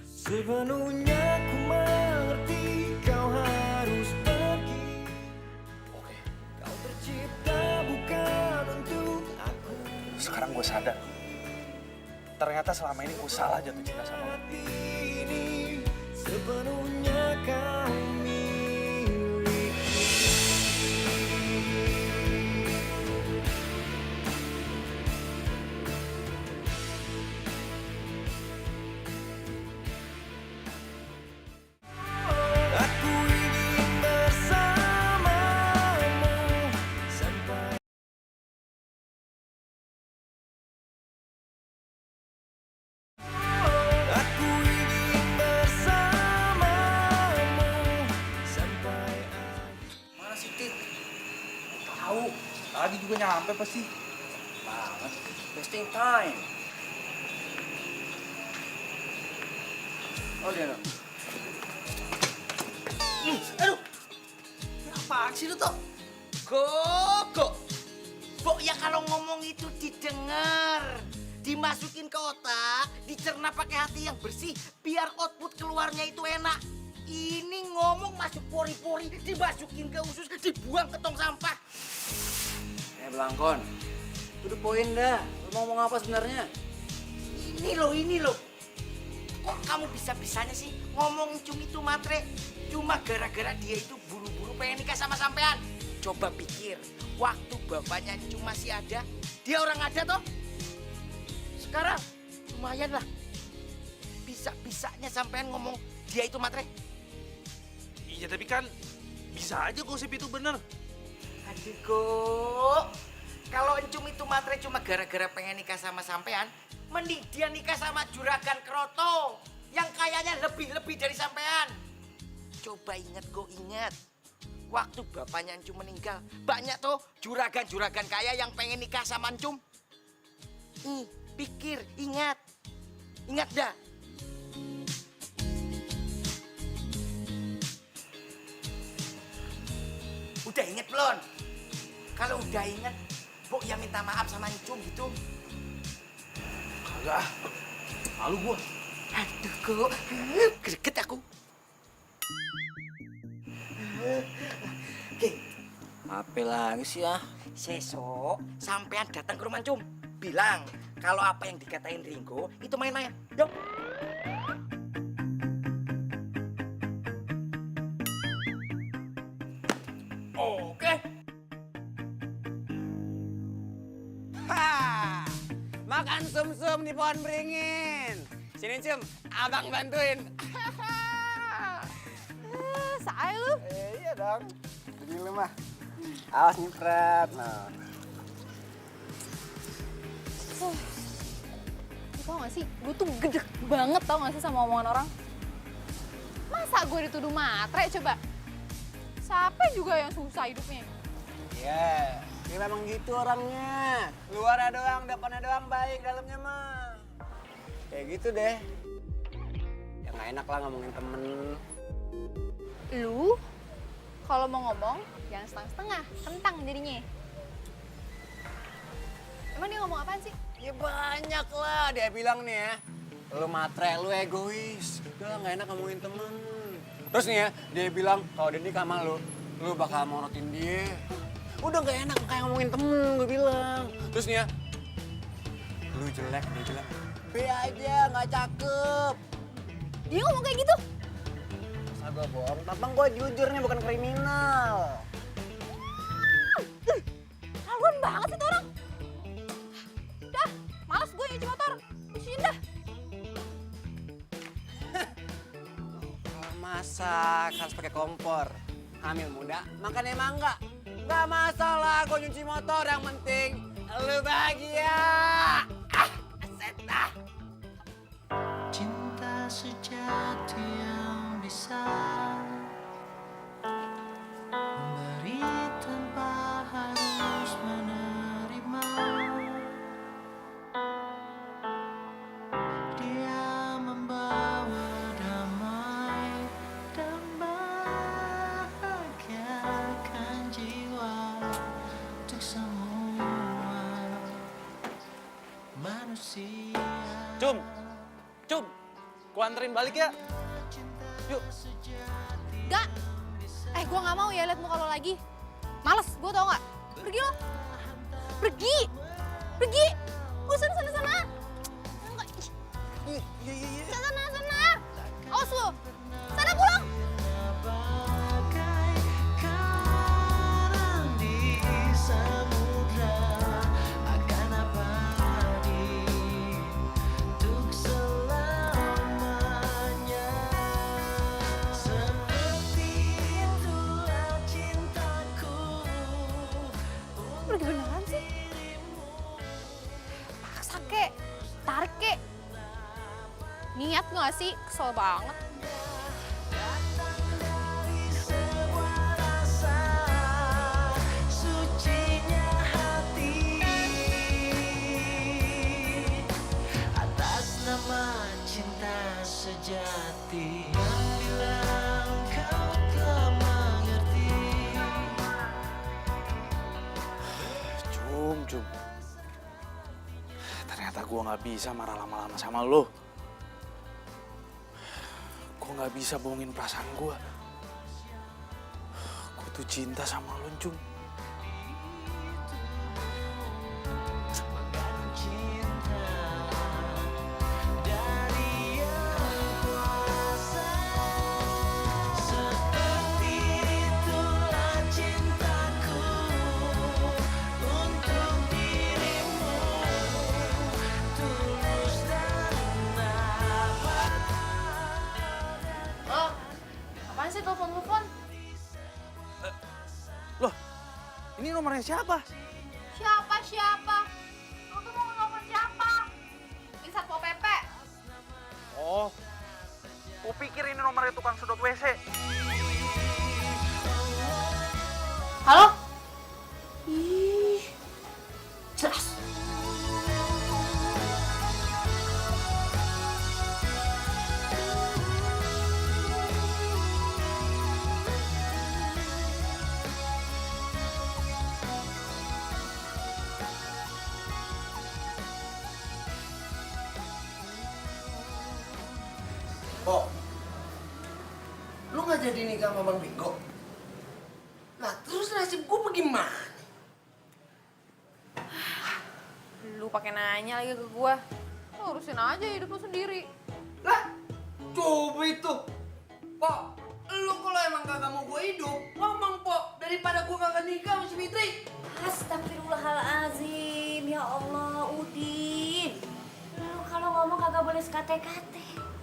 sepenuhnya ku mengerti kau harus pergi. Oke. Kau tercipta bukan untuk aku. Sekarang gue sadar. Ternyata selama ini gue salah jatuh cinta sama lo. Ini sepenuhnya kau miliki. Aku ingin bersamamu sampai aku ingin bersamamu sampai Mana sih, Tit? Tahu. Tadi juga nyampe pasti. Banget. Wasting time. Oh, dia. Aduh. Apaan sih lu tuh? Kok? Pok ya kalau ngomong itu didengar. Dimasukin ke otak, dicerna pakai hati yang bersih, biar output keluarnya itu enak. Ini ngomong masuk pori-pori, dimasukin ke usus, dibuang ke tong sampah. Belangkon, itu the point dah. Lu mau ngomong apa sebenarnya? Ini loh. Kok kamu bisa-bisanya sih ngomong Encum itu matre? Cuma gara-gara dia itu buru-buru pengen nikah sama sampean. Coba pikir, waktu bapaknya Encum masih ada, dia orang ada toh? Sekarang lumayan lah. Bisa-bisanya sampean ngomong dia itu matre. Iya tapi kan bisa aja gosip itu bener. Aduh kok, kalau Encum itu matre cuma gara-gara pengen nikah sama sampean, mending dia nikah sama juragan Kroto. yang kayanya lebih dari sampean. Coba ingat kok, ingat. Waktu bapaknya Encum meninggal, banyak tuh juragan-juragan kaya yang pengen nikah sama Encum. Pikir, ingat. Ingat dah. Udah inget belum? Kalau udah inget, Bok ya minta maaf sama Encum gitu. Kagak. Malu gua. Aduh kok, greget aku. Oke. Apa lagi sih ya? Sesok sampean datang ke rumah Encum. Bilang kalau apa yang dikatain Ringo itu main-main. Yuk. Oke. Makan sum-sum di pohon beringin. Sini Cum, abang bantuin. Say lu. Iya dong. Jadi lu mah. Awas nyiprat. Nah. Tau gak sih, gue tuh gedek banget tau gak sih sama omongan orang. Masa gue dituduh matre coba? Siapa juga yang susah hidupnya? Iya, dia memang gitu orangnya. Luarnya doang, depannya doang baik, dalamnya mah. Kayak gitu deh. Ya gak enak lah ngomongin temen. Lu kalau mau ngomong jangan setengah-setengah, kentang jadinya. Emang dia ngomong apaan sih? Ya banyak lah, dia bilang nih ya. Lu matre, lu egois. Udah gak enak ngomongin temen. Terus nih ya, dia bilang kalau dia nikah sama lu bakal morotin dia. Udah gak enak kayak ngomongin temen, gue bilang. Terus nih ya, lu jelek, dia bilang. B aja, gak cakep. Dia ngomong kayak gitu? Masa gue bohong? Tampang gue jujur nih, bukan kriminal. Haluan banget sih tuh orang. Dah, males gue nyuci motor. Cuciin dah. Masak harus pakai kompor. Hamil muda, makannya mangga. Gak masalah gue nyuci motor, yang penting lu bahagia. Aset dah. Cinta sejati yang bisa memberi tanpa harus menerima. Dia membawa damai dan bahagiakan jiwa untuk semua manusia. Cum, gua anterin balik ya. Yuk. Gak. Gue gak mau ya liat muka lo lagi. Males, gue tau gak? Pergi lo. Pergi. Pergi. Gue sana. Enggak. Sana. Awas lo. Sana pulang. Pergi beneran sih? Paksa kek, tarik kek. Niat gak sih? Kesel banget. Sucinya hati atas nama cinta sejati. Bila engkau telah mengerti. Cum. Ternyata gua nggak bisa marah lama-lama sama lo. Gua nggak bisa bohongin perasaan gua. Gua tuh cinta sama lo, Cum. Apaan sih telepon? Loh, ini nomornya siapa? Siapa? Lo tuh mau nelfon siapa? Bin Satpol PP. Oh, Gue pikir ini nomornya tukang sedot WC. Halo? Ih, jelas. Kok? Lu gak jadi nikah sama Bang Bingo? Nah, terus nasib gue bagaimana? Lu pakai nanya lagi ke gua. Lu urusin aja hidup lu sendiri. Lah, coba itu. Pok, lu kalau emang kagak mau gue hidup, ngomong, Pok. Daripada gue kagak nikah sama si Fitri. Astagfirullahalazim, ya Allah, Udin. Lu kalau ngomong kagak boleh sekate-kate.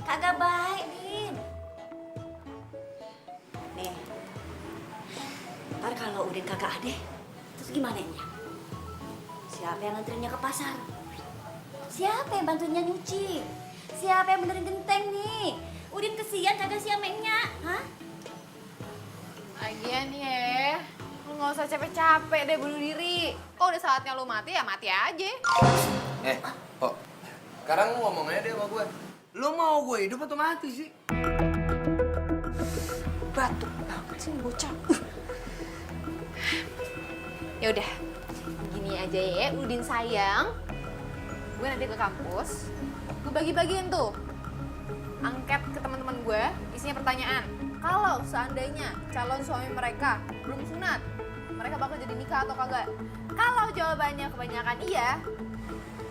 Kagak baik, Din. Nih, ntar kalau Udin kagak ada, terus gimana ya? Siapa yang nganterinnya ke pasar? Siapa yang bantunya nyuci? Siapa yang benerin genteng nih? Udin kesian kagak siang mainnya, hah? Lagian ya, lu gak usah capek-capek deh bunuh diri. Kok udah saatnya lu mati ya mati aja. Pok, sekarang lu ngomong aja deh sama gue. Lu mau gue hidup atau mati sih? Batuk banget sih bocah. Ya udah, gini aja ya, Udin sayang. Gue nanti ke kampus, gue bagi-bagiin tuh angket ke teman-teman gue, isinya pertanyaan. Kalau seandainya calon suami mereka belum sunat, mereka bakal jadi nikah atau kagak? Kalau jawabannya kebanyakan iya,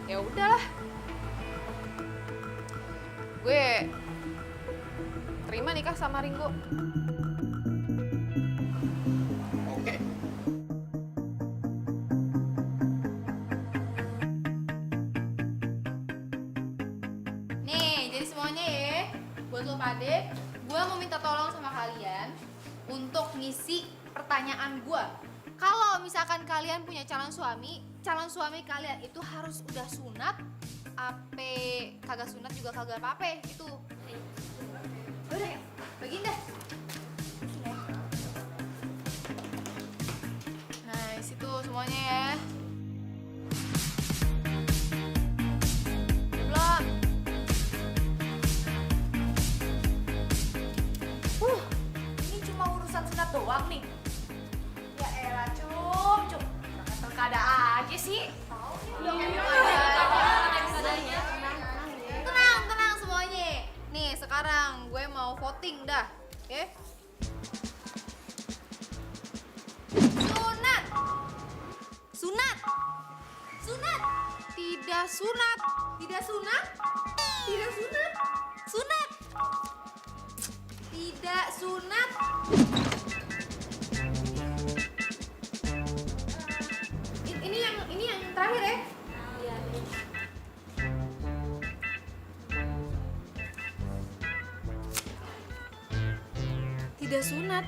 ya udahlah. Gue terima nikah sama Ringo. Oke. Nih, jadi semuanya ya, buat lo pade, gue mau minta tolong sama kalian untuk ngisi pertanyaan gue. Kalau misalkan kalian punya calon suami kalian itu harus udah sunat, kagak sunat juga kagak apa-apa gitu. Udah, bagiin dah. Nah, situ semuanya ya. Belum. Ini cuma urusan sunat doang nih. Ya elah, Cum. Terkada aja sih. Tenang semuanya. Nih, sekarang gue mau voting dah, oke? Sunat. Sunat. Sunat. Tidak sunat. Tidak sunat. Tidak sunat. Sunat. Tidak sunat. Ini yang terakhir ya. Iya. Tidak sunat.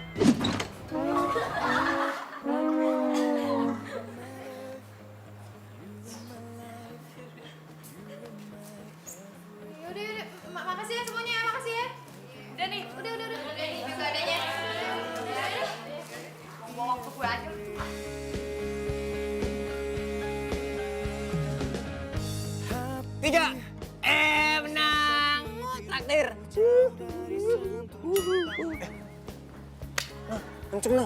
Yaudah. Makasih ya semuanya, makasih ya. Udah nih, udah. Udah nih, bisa adanya. Ngomong waktu gue aja. Tiga. Menang. Traktir. Kenceng no.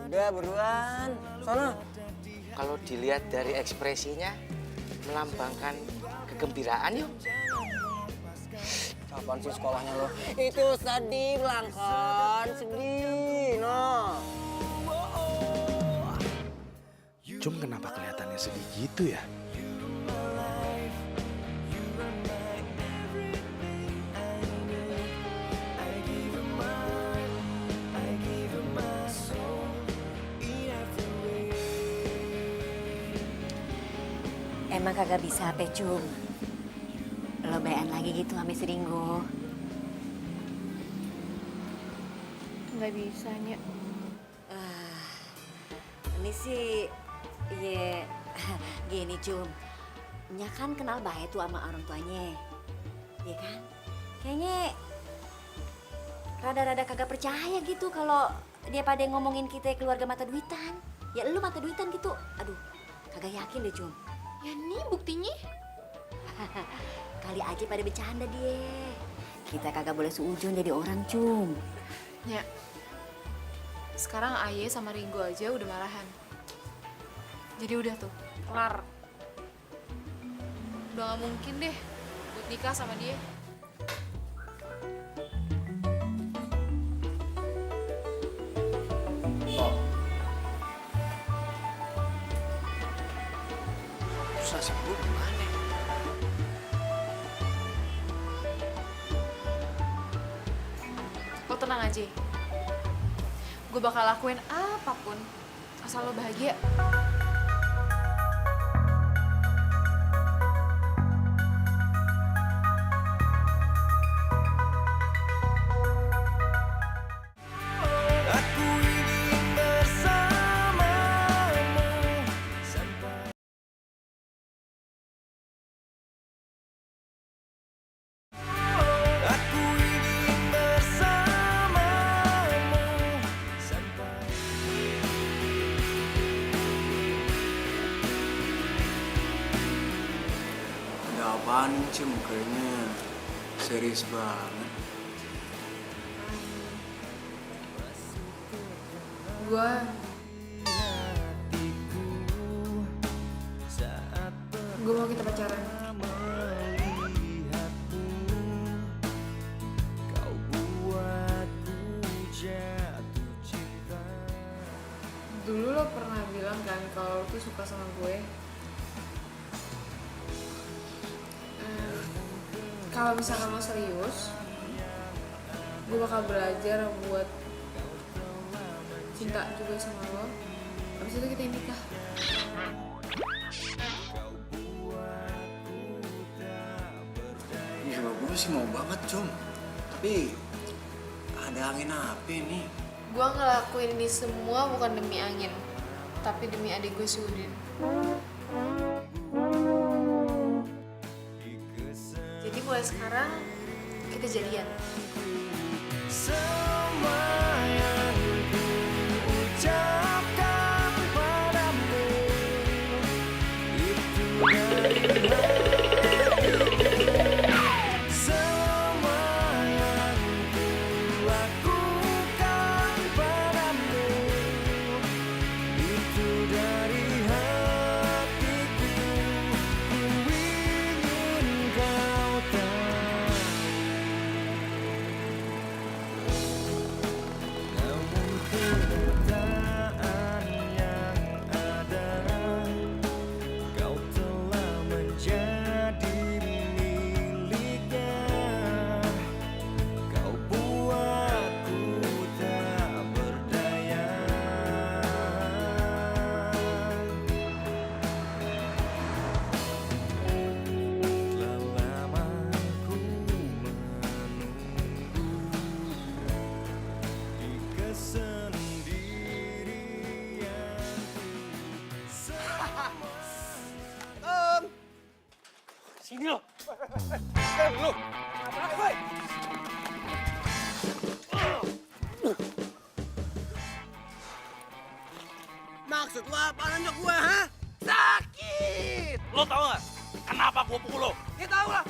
Udah buruan. Sono. Kalau dilihat dari ekspresinya, melambangkan kegembiraan yuk. Apaan sih sekolahnya lo? Itu sedih, Blangkon. Sedih, no. Cum kenapa kelihatannya sedih gitu ya? Emang kagak bisa apa, Cum? Lo bayan lagi gitu sama si Ringo. Nggak bisa, Nya. Ini sih, ya gini, Cum. Nya kan kenal baik tuh sama orang tuanya. Ya kan? Kayaknya rada-rada kagak percaya gitu kalau dia pada ngomongin kita keluarga mata duitan. Ya lu mata duitan gitu. Aduh, kagak yakin deh, Cum. Ya nih buktinya. Kali aja pada bercanda dia. Kita kagak boleh seujun jadi orang, Cum. Ya. Sekarang Aye sama Ringo aja udah marahan. Jadi udah tuh, kelar. Udah gak mungkin deh buat nikah sama dia. Susah sembuh gimana? Lo tenang aja. Gue bakal lakuin apapun asal lo bahagia. Aku ingin bersamamu sampai aku ingin bersamamu sampai Ada apaan nih, Cem? Kayaknya serius banget. Gue mau kita pacaran. kau buatku jatuh cinta. Dulu lo pernah bilang kan kalau lo tuh suka sama gue. Kalau misalkan lo serius, gue bakal belajar buat cinta juga sama lo. Abis itu kita nikah. Ya gue sih mau banget, Cum. Tapi ada angin apa nih? Gue ngelakuin ini semua bukan demi angin, tapi demi adik gue si Udin. Jadi mulai sekarang kita jadian. Semua yang ku ucapkan padamu itu dari hati. Semua yang ku lakukan padamu itu dari hatiku. Ku ingin kau tahu. Namun kenyataan yang ada, kau telah menjadi miliknya. Kau buatku tak berdaya. Telah lama ku menunggu di kesendirianku. Sini lo. Lu. Maksud lo apaan aja gue, ha? Sakit! Lo tau gak kenapa gua pukul lo? Ya tau lah.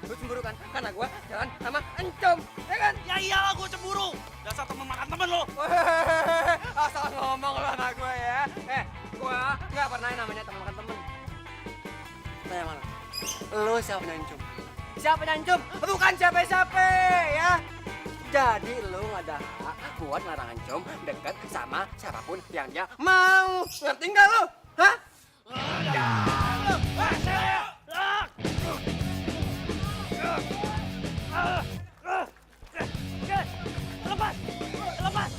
Lo cemburu kan? Karena gue jalan sama Encom, ya kan? Ya iyalah gua cemburu. Dasar temen makan temen lo. Asal ngomong lo sama gue ya. Gue nggak pernah yang namanya teman makan temen. Tanya mana? Lo siapa Encom? Siapa Encom? Bukan siapa-siapa ya. Jadi lo nggak ada hak buat ngarang Encom deket sama siapapun yang dia mau. Ngerti nggak lo? Hah? Lepas. Lepas.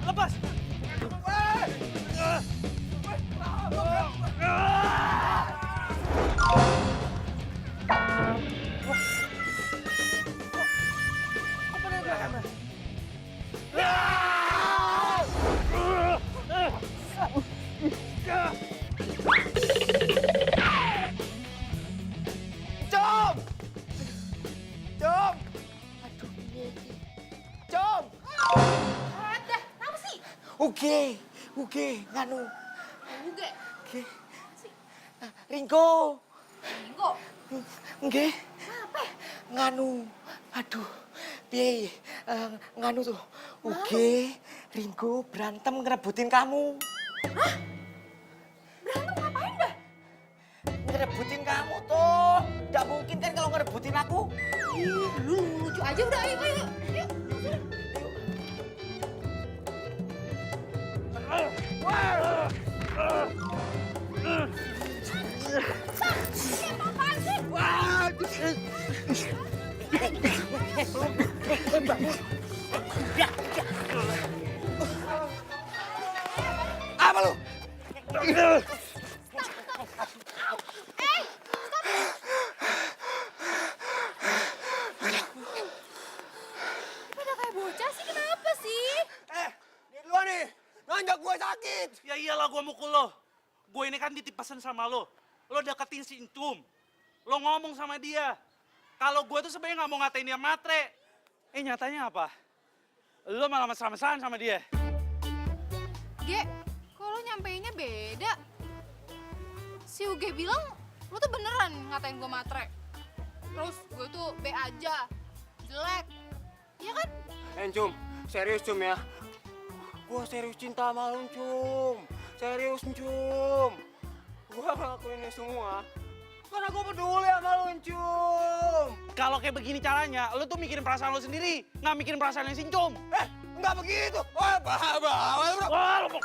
Lepas. Ya! Uge, nganu. Uge. Ringgo. Ringgo. Nggih. Nganu. Aduh. Piye? Nganu tuh. Uge, Ringgo berantem ngerebutin kamu. Hah? Berantem ngapain dah? Ngerebutin kamu tuh. Nggak mungkin kan kalau ngerebutin aku. Ih, lu lucu aja udah, ayo, ayo. Yuk. Apa lu? Pada kayak bocah sih, kenapa sih? Dia duluan nih, nonjok gue sakit. Ya iyalah gue mukul lo. Gue ini kan ditipasan sama lo. Lo deketin si Encum. Lo ngomong sama dia. Kalau gue tuh sebenarnya nggak mau ngatain dia matre. Nyatanya apa? Lo malah mesra-mesraan sama dia. Ge, kok lo nyampeinnya beda? Si Uge bilang, lo tuh beneran ngatain gue matre. Terus gue tuh B aja, jelek. Iya kan? Cum, serius Cum ya. Gue serius cinta sama lu Cum. Serius Cum. Gue ngelakuin ini semua karena gue peduli sama lu Cum. Kalau kayak begini caranya, lo tuh mikirin perasaan lo sendiri. Nggak mikirin perasaan yang si Encum. Enggak begitu. Wah, bahaya. Wah, lo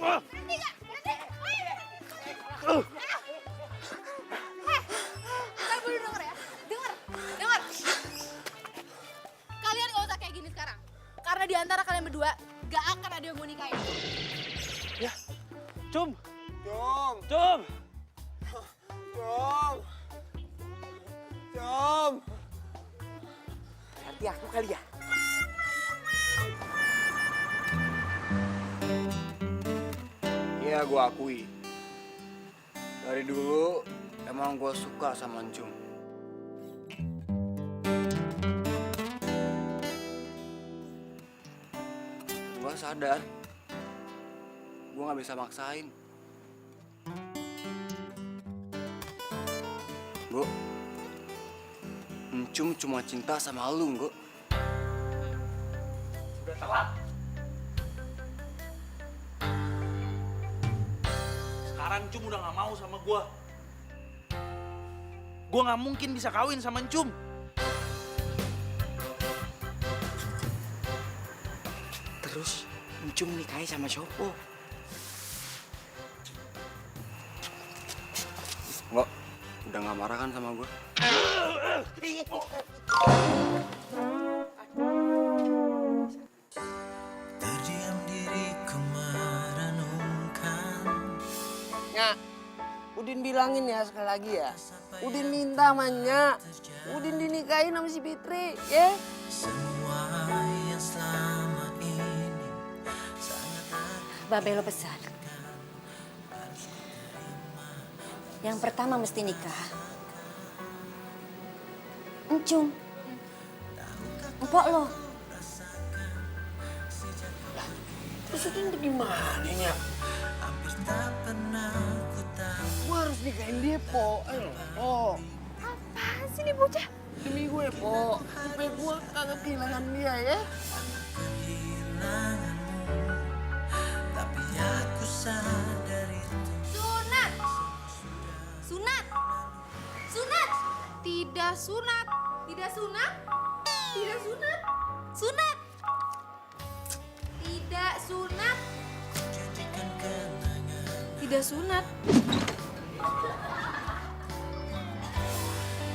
Berhenti gak? Berhenti! Ntar gue denger ya. Dengar. Kalian gak usah kayak gini sekarang. Karena di antara kalian berdua, gak akan ada yang mau nikahin. Ya, Cum. Cum. Cum. Cum. Cum. Berarti aku kali ya. Iya, gue akui. Dari dulu, emang gue suka sama Encum. Gue sadar, gue gak bisa maksain. Gue, Encum cuma cinta sama lu, gue. Udah telat. Sekarang Encum udah gak mau sama gue. Gue gak mungkin bisa kawin sama Encum. Terus Encum nikahi sama Sopo. Enggak, udah gak marah kan sama gue? Terdiam diriku merenungkan. Nyak, Udin bilangin ya sekali lagi ya. Udin minta sama Nyak. Udin dinikahin sama si Fitri, ya? Semua yang selama ini sangat Babe lo pesan. Yang pertama mesti nikah. Encum. Empok lo. Terus Udin gimana, Nyak? hampir tak pernah ku tahu. Gue harus nikahin dia, Po. Ayo, Po. Apaan sih nih bocah? Demi gue, Po. Supaya gue kagak kehilangan dia, ya? Kehilanganmu, tapi aku sadar itu. Sunat! Sunat! Sunat! Tidak sunat! Tidak sunat! Tidak sunat! Sunat! Tidak sunat! Tidak sunat!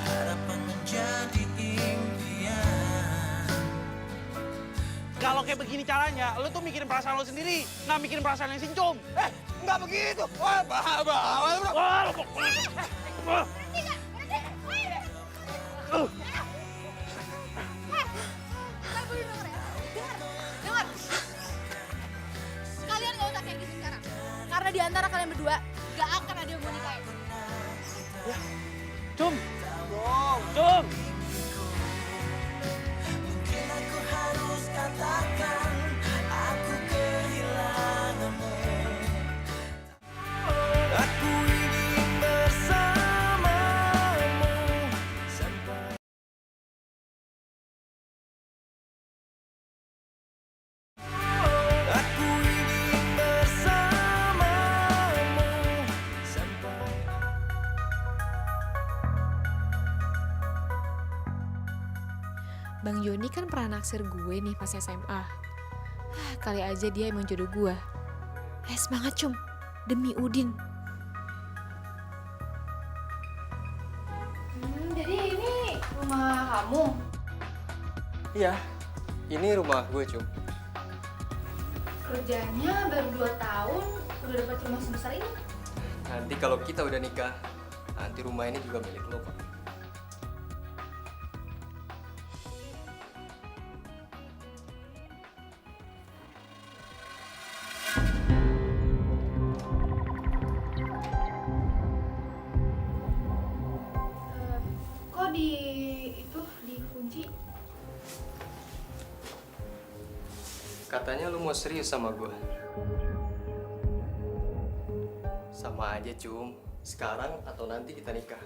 Harapan menjadi impian. Kalau kayak begini caranya, lo tuh mikirin perasaan lo sendiri. Nggak mikirin perasaan yang si Encum. Enggak begitu. Wah, bahaya. Wah, lo Berhenti gak? Berhenti! Ntar gue denger ya. Dengar. Kalian gak usah kayak gitu sekarang. Karena di antara kalian berdua, gak akan ada yang mau nikahin. Cum. Cum. Mungkin aku harus katakan aku kehilangan. Bang Joni kan pernah naksir gue nih pas SMA. Kali aja dia emang jodoh gue. Semangat Cum, demi Udin. Jadi ini rumah kamu? Iya, ini rumah gue, Cum. Kerjanya baru 2 tahun, udah dapat rumah sebesar ini? Nanti kalau kita udah nikah, nanti rumah ini juga milik lo, Pak. Kok dikunci? Katanya lu mau serius sama gue. Sama aja, Cum. Sekarang atau nanti kita nikah.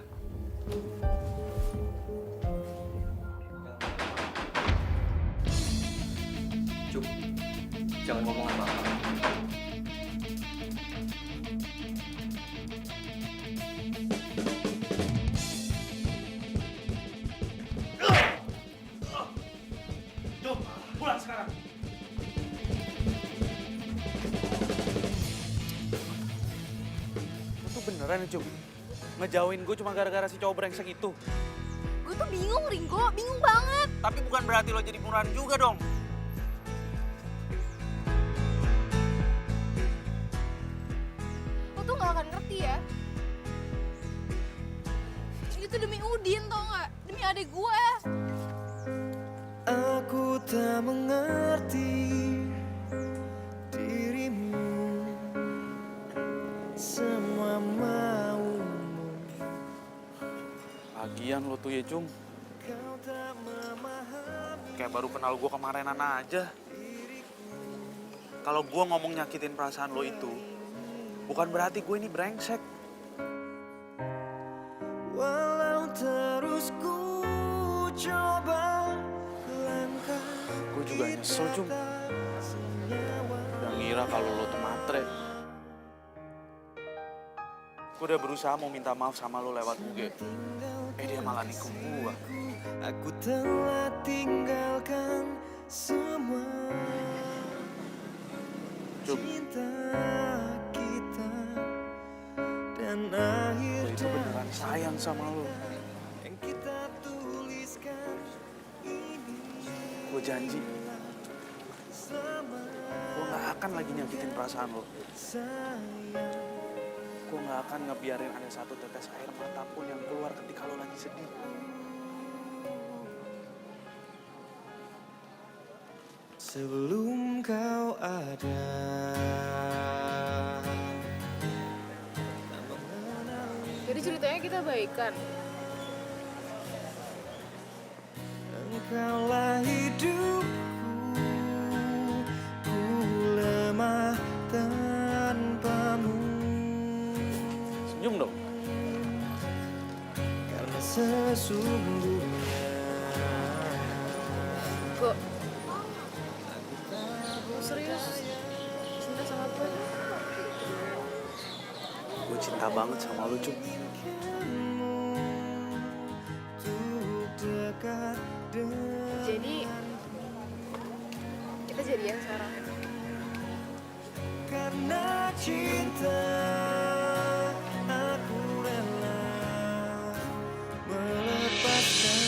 Cum, jangan ngomong apa-apa. Jom, pulang sekarang. Lu tuh beneran ya, Jom? Ngejauhin gue cuma gara-gara si cowok brengsek itu? Gue tuh bingung, Ringo. Bingung banget. Tapi bukan berarti lo jadi murahan juga dong. Lo tuh gak akan ngerti ya. Ini tuh demi Udin, tau gak? Demi adik gue. Aku tak mengerti dirimu, semua maumu. Lagian lo tuh ya, Cum. Kayak baru kenal gue kemarinan aja. Kalau gue ngomong nyakitin perasaan lo itu, bukan berarti gue ini brengsek. Walau terus ku coba langkah, Gue juga nyesel, Cum. Udah ngira kalau lo tuh matre. Gue udah berusaha mau minta maaf sama lo lewat UG. Dia malah nikung gue. aku telah tinggalkan semua. Cinta kita dan akhir Gue itu beneran sayang sama lo. yang kita tuliskan ini. Gue janji, gue gak akan lagi nyakitin perasaan lo. Gue gak akan ngebiarin ada satu tetes air mata pun yang keluar ketika lo lagi sedih. Sebelum kau ada, Jadi ceritanya kita baikan. engkaulah hidupku, ku lemah tanpamu. Senyum dong. Karena sesungguhnya Kok serius cinta sama gue? Gue cinta banget sama lo, Cum. Jadi kita jadian sekarang. karena cinta aku rela melepaskan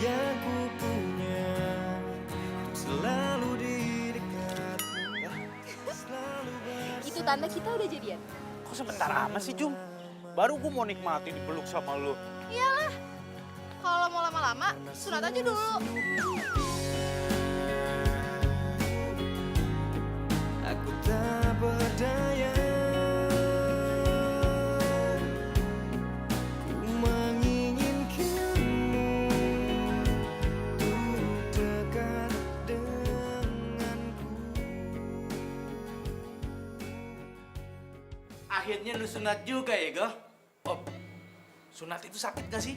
yang ku punya untuk selalu di dekatmu. Itu tanda kita udah jadian. Kok sebentar amat sih, Cum? Baru gue mau nikmati dipeluk sama lo. Iyalah. Kalau mau lama-lama, sunat aja dulu. Aku tak berdaya, ku menginginkanmu untuk dekat denganku. Akhirnya lu sunat juga ya, Go? Oh, sunat itu sakit gak sih?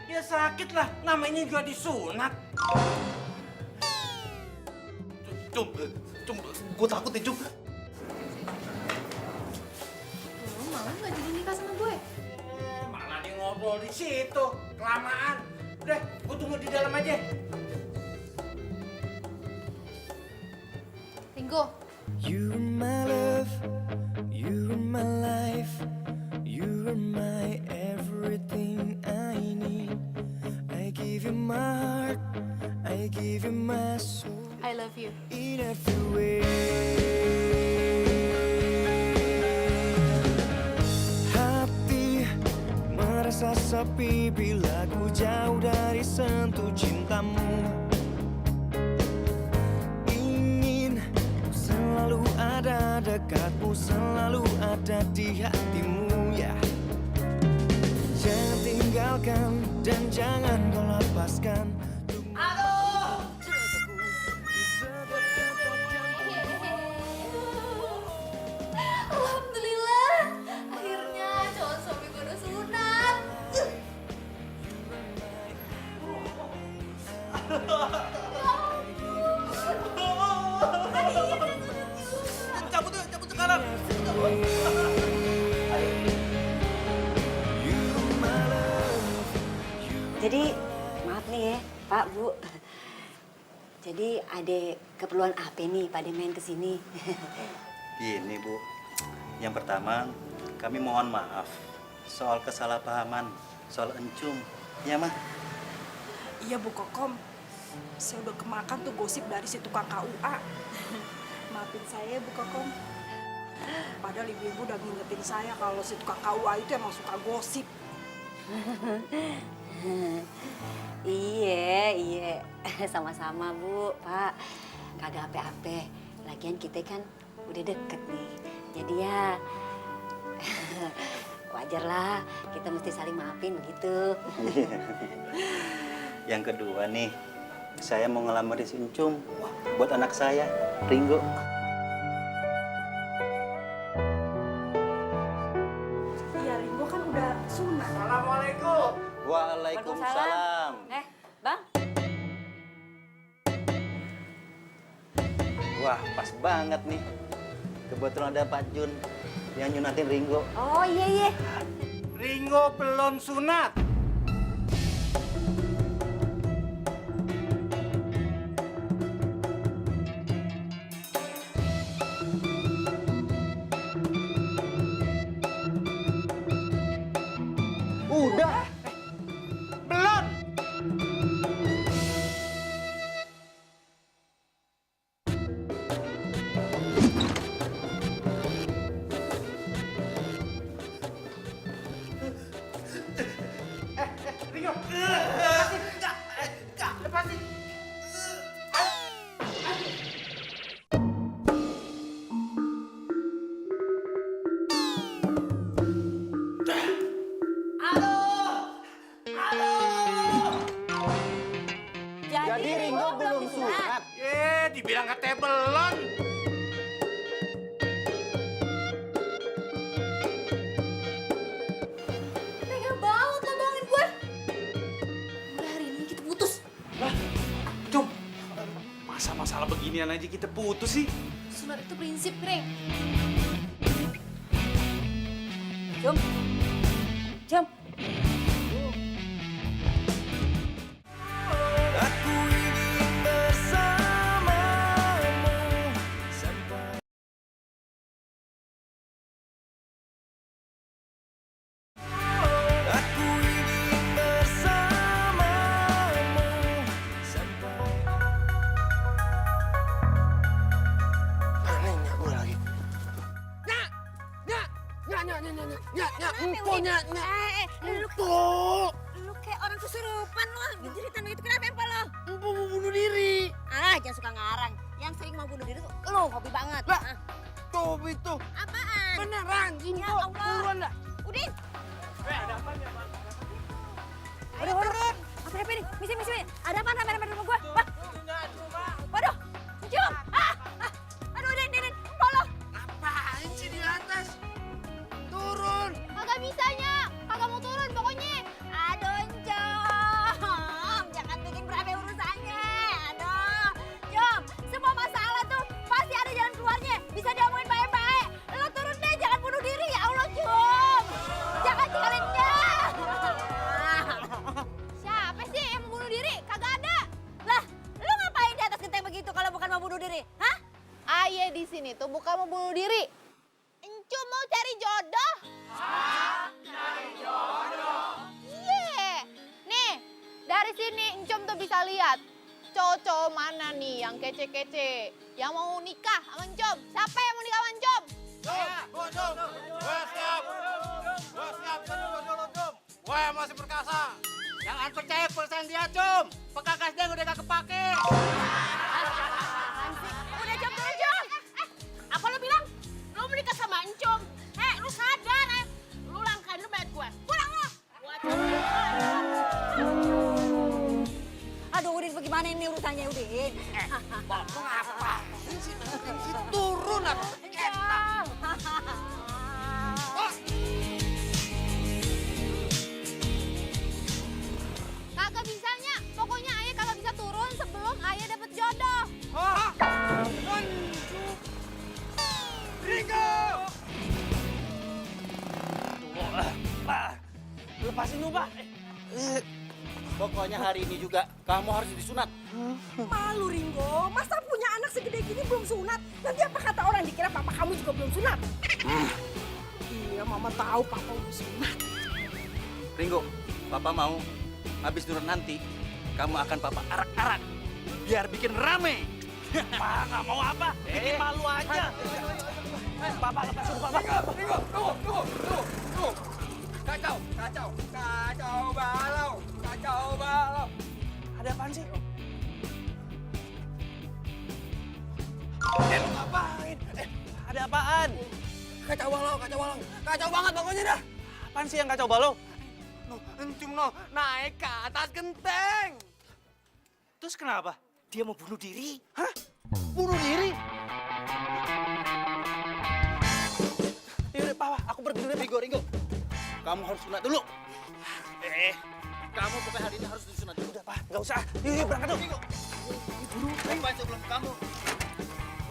Ya sakit lah, namanya juga disunat. Cum, gue takut ya, Cum. Lo mau gak jadi nikah sama gue? Mana dia ngobrol di situ, kelamaan. Udah, gue tunggu di dalam aja. Ringo, You are my love, you are my life, you are my everything I need. I give you my heart, I give you my soul I love you. in every way. Hati merasa sepi bila ku jauh dari sentuh cintamu. Ingin selalu ada dekatmu, selalu ada di hatimu ya. Jangan tinggalkan dan jangan kau lepaskan. Alhamdulillah, akhirnya calon suami gue udah sunat. Cabut yuk, cabut sekarang. Jadi maaf nih ya, Pak, Bu. Jadi ada keperluan apa nih pada main ke sini? Gini Bu, yang pertama kami mohon maaf soal kesalahpahaman, soal encum. Ya mah? Iya Bu Kokom, saya udah kemakan tuh gosip dari si tukang KUA. Maafin saya Bu Kokom. Padahal ibu-ibu udah ngingetin saya kalau si tukang KUA itu emang suka gosip. Iya, sama-sama Bu, Pak. Kagak apa-apa. Lagian kita kan udah deket nih. Jadi ya wajar lah kita mesti saling maafin gitu. Yang kedua nih, saya mau ngelamar si encum buat anak saya, Ringo. Iya, Ringo kan udah sunat. Assalamualaikum. Waalaikumsalam. Bang. Wah, pas banget nih. Kebetulan ada Pak Jun yang nyunatin Ringo. Oh iya. Ringo belum sunat. Udah. Belum. Ringo. Lepasin. Jadi Ringo belum sunat. Dibilang katanya belum. Tega banget lo bohongin gue. Mulai hari ini kita putus. Cum, masa masalah beginian aja kita putus sih? Sunat itu prinsip, Ring. Jom. Aku ingin bersamamu sampai aku ingin bersamamu sampai Anehnya gue lagi. Lu kayak orang kesurupan lo. Jeritan begitu kenapa empel lo? Mau bunuh diri. Ah, jangan suka ngarang. Yang sering mau bunuh diri tuh lo hobi banget. Lah, tuh itu. Apaan? Beneran, Ya Jimbo. Allah. Buruan dah. Udin. Ada apa nih, Bang? Waduh. Apa nih? Misi. Ada apa sama rumah gua? Wah. Waduh. Cium. Aduh, Udin. Polo. Apaan sih di atas? Turun. Kagak bisanya. Kagak mau turun pokoknya. Aduh, Jom. Jangan bikin berabe urusannya. Aduh. Jom, semua masalah tuh pasti ada jalan keluarnya. Bisa diomongin baik-baik. Lo turun deh, jangan bunuh diri. Ya Allah, Jom. kita lihat cowok-cowok mana nih yang kece-kece, yang mau nikah sama Encom. Siapa yang mau nikah sama Encom? Gue masih perkasa. Jangan percaya perasaan dia, Cum. Pekakas dia udah gak kepake. Udah jam turun jam. Apa lu bilang? Lu menikah sama Encom. Lu sadar lu langkain lu bayar gue. Pulang lu. Aduh, Udin bagaimana ini urusannya, Udin? Bapak ngapain sih? Turun apa? Kagak bisanya, pokoknya ayah kagak bisa turun sebelum ayah dapet jodoh. Ringo! Lepasin lu, Pak. Pokoknya hari ini juga kamu harus disunat. Malu Ringo, masa punya anak segede gini belum sunat? Nanti apa kata orang dikira papa kamu juga belum sunat? Iya, mama tahu papa udah sunat. Ringo, papa mau habis nurut nanti kamu akan papa arak-arak biar bikin rame. Pak, nggak mau apa? Bikin malu aja. Bapak, lepasin Bapak. Ringo, tunggu. Kacau balau. Ada apaan sih? Lu ngapain? Ada apaan? Kacau balau. Kacau banget pokoknya dah. Apaan sih yang kacau balau? Encum naik ke atas genteng. Terus kenapa? Dia mau bunuh diri. Hah? Bunuh diri? Yaudah, Pak, aku pergi dulu. Ringo. Kamu harus sunat dulu. Kamu pokoknya hari ini harus disunat dulu. Udah, Pak, nggak usah. Yuk, berangkat dulu. Bapak sebelum kamu.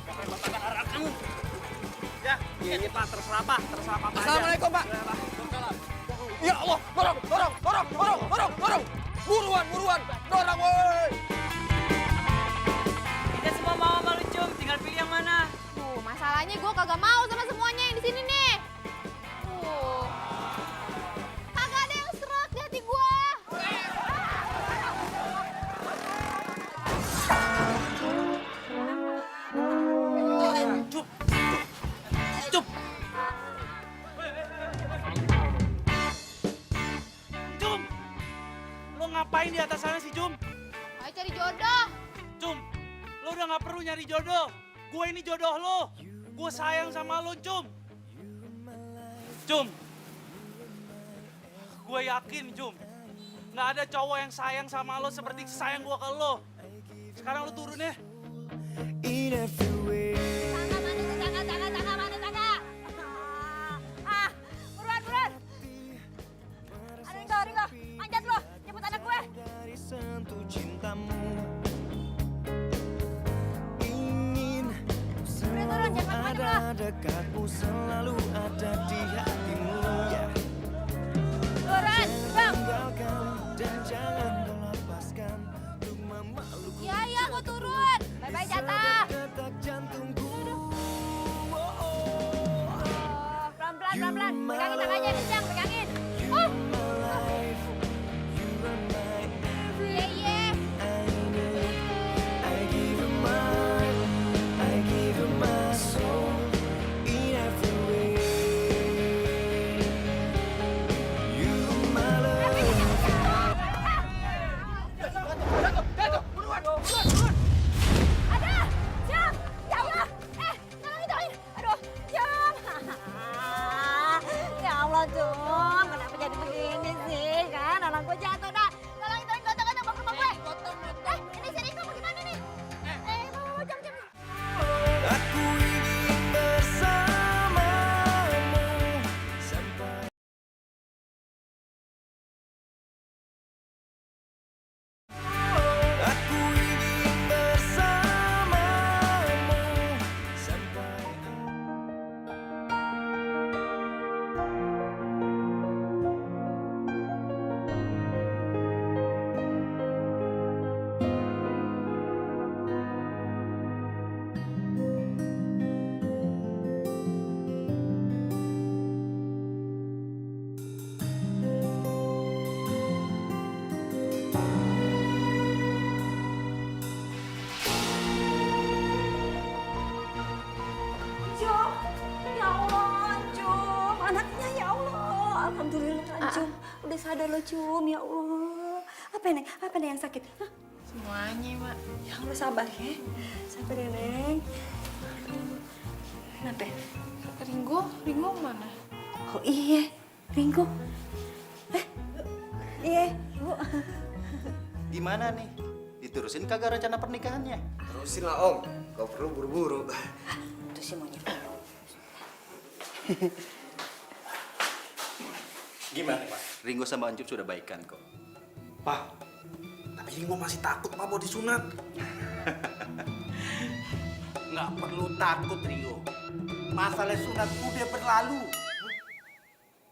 Pokoknya bapak akan arak kamu. Ya. Iya, Pak, terserah Pak aja. Assalamualaikum, Pak. Ya, Pak. Ya Allah, dorong. Buruan. Dorong, woi. Kita semua mau sama lu, Cum. Tinggal pilih yang mana. Tuh, masalahnya gue kagak mau sama semuanya yang di sini nih. Tuh. Kagak ada yang seret di hati gue. Cum! Lo ngapain di atas sana sih, Cum? Ayo cari jodoh. Cum, lo udah nggak perlu nyari jodoh. Gue ini jodoh lo. Gue sayang sama lo, Cum. Cum, gue yakin, Cum. Nggak ada cowok yang sayang sama lo seperti sayang gue ke lo. Sekarang lo turun ya. In every way. Tangga, mana? Buruan. Ringo, manjat lo, jemput anak gue. Dari sentuh cintamu ingin selalu ada dekatmu, selalu ada di hatimu ya. Buruan, bang. Tinggalkan dan jangan kau lepaskan untuk memalukan Iya, gue turun. Bye-bye jatah. detak jantungku. Pelan-pelan. Pegangin tangannya, kencang, pegangin. Oh. Iya. I give you my heart, I give you my soul in every way. You my love. Ada, jam. Ya Allah. Tolongin. Aduh, jam. Ya Allah, Jom. Kenapa jadi begini sih? Kan anak gue jatuh dah. Tolongin, gotong-gotong bawa ke rumah gue. Ini sini kamu gimana nih? Bawa jam. Aku ingin bersamamu sampai aku ingin bersamamu sampai Alhamdulillah, Cum. Udah sadar lo, Cum. Ya Allah. Apa Neng? Apa Neng yang sakit? Hah? Semuanya, Mak. Ya Allah, sabar ya. Sabar ya, Neng. Kenapa? Ringo mana? Oh iya, Ringo. Iya, Bu. Gimana nih? Diterusin kagak rencana pernikahannya? Terusin lah Om, kau perlu buru-buru. Itu sih maunya. Gimana Pak? Ringo sama Ancup sudah baikan kok. Pak, tapi Ringo masih takut Pak mau disunat. Nggak perlu takut, Rio. Masalah sunat udah berlalu.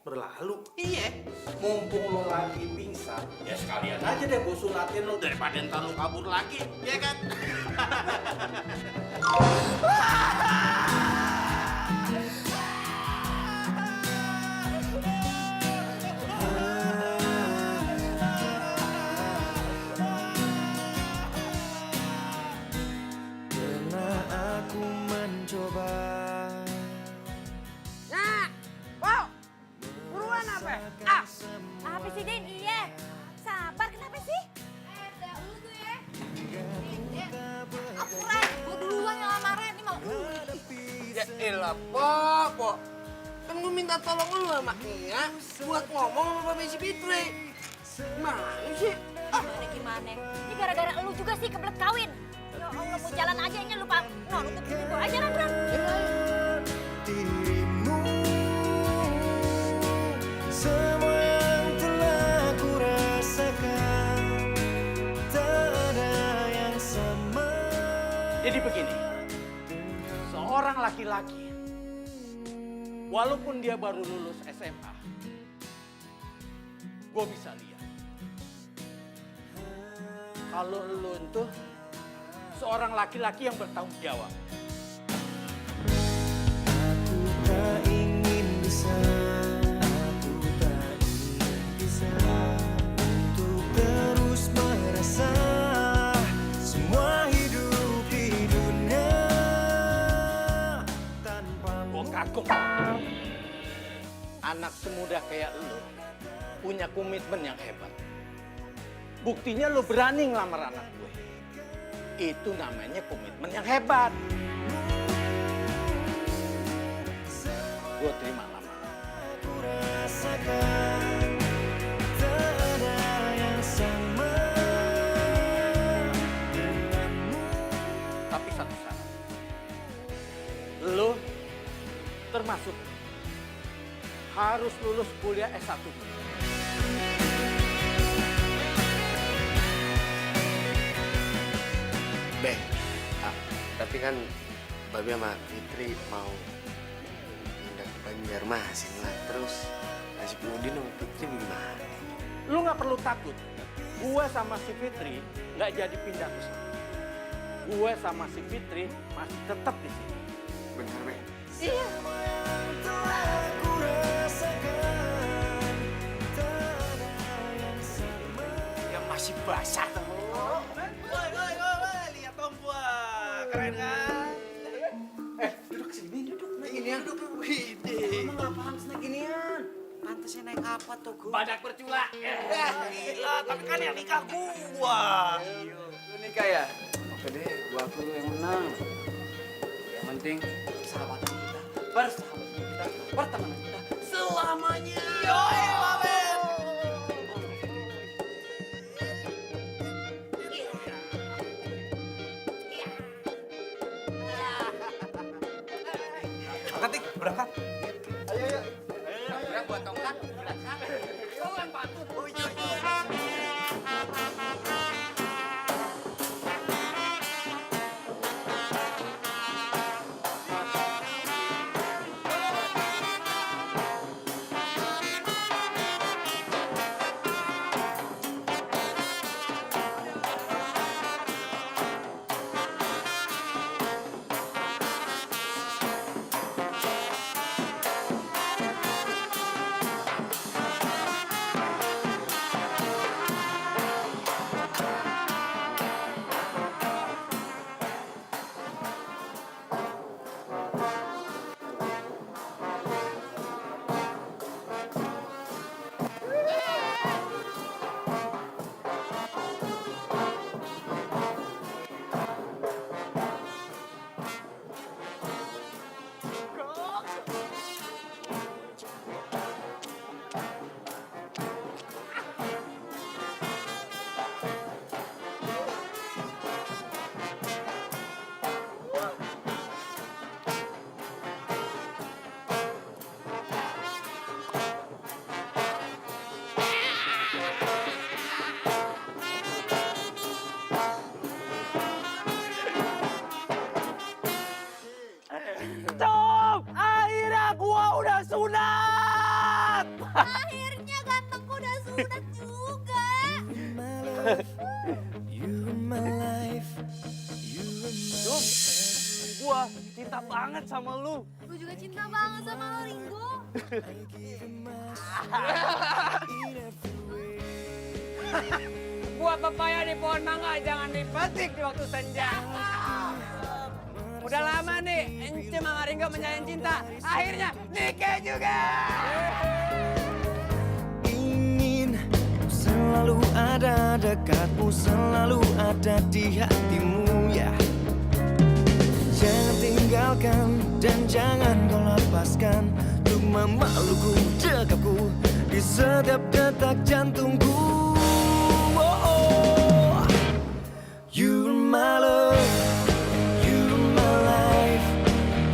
Berlalu? Iya. Mumpung lo lagi pingsan, ya sekalian aja deh gue sunatin lo daripada ntar lo kabur lagi, ya kan? Pernah aku mencoba. Nah, wow, buruan apa? Apa sih, Den? Iya. Sabar, kenapa sih? Lu tuh ya. Aku Ren, gue duluan yang lamarin, ini mau. Ya elah, Po. Kan gue minta tolong lu sama Nia buat ngomong sama Bapak si Fitri. Gimana sih? Gimana? Ini gara-gara lu juga sih kebelet kawin. Ya Allah, mau jalan aja ini lupa. No, nutup pintu aja, Ran. Dirimu semua yang telah ku rasakan, tak ada yang sama. Jadi begini, seorang laki-laki, walaupun dia baru lulus SMA, gue bisa lihat. Kalau lu itu seorang laki-laki yang bertanggung jawab. Aku tak ingin bisa, aku tak ingin bisa untuk terus merasa semua hidup di dunia tanpa. Gue kagum. Anak semuda kayak lu punya komitmen yang hebat. Buktinya lu berani ngelamar anak gue. Itu namanya komitmen yang hebat. Gue terima lamaran. Ku rasakan tak ada yang sama denganmu. Tapi satu syarat. Lu termasuk harus lulus kuliah S1. Beh, tapi kan Babe sama Fitri mau pindah ke Banjarmasin lah. Terus nasib Nudin sama Fitri gimana? Lu nggak perlu takut. Gue sama si Fitri nggak jadi pindah ke sana. Gue sama si Fitri masih tetap di sini. Bener, Beh? Iya. Ku rasakan tak ada yang sama. Yang masih basah tuh. Woi, lihat Om gua. Keren kan? Duduk sini, duduk. Naik ginian. Duduk. Emang apaan sih naik ginian? Pantasnya naik apa tuh, Gu? Badak bercula. Gila, tapi kan yang nikah gua. Lu nikah ya? Oke deh, gua aku lu yang menang. Yang penting sahabatan kita, persahabatan kita, pertemanan kita selamanya. Yoi, Baben. Berangkat, berangkat. Ayo. Udah buat tongkat. Lu yang patut. Jum, gua cinta banget sama lu. Gue juga cinta banget sama lo, Ringo. Buah pepaya di pohon mangga jangan dipetik di waktu senja. Udah lama nih, Encem sama Ringo menjalin cinta. Akhirnya nikah juga. Ingin selalu ada dekatmu, selalu ada di hatimu ya. Jangan tinggalkan dan jangan kau lepaskan untuk memelukku, dekapku di setiap detak jantungku. Oh, oh. You're my love, you're my life,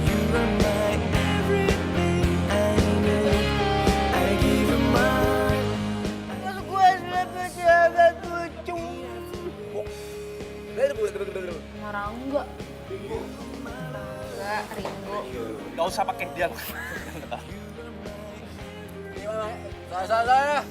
you're my everything I need. I give you my. Gue dapat jagat lucu. Marah enggak? Enggak, Ringo. Gak usah pakai dia. Salah.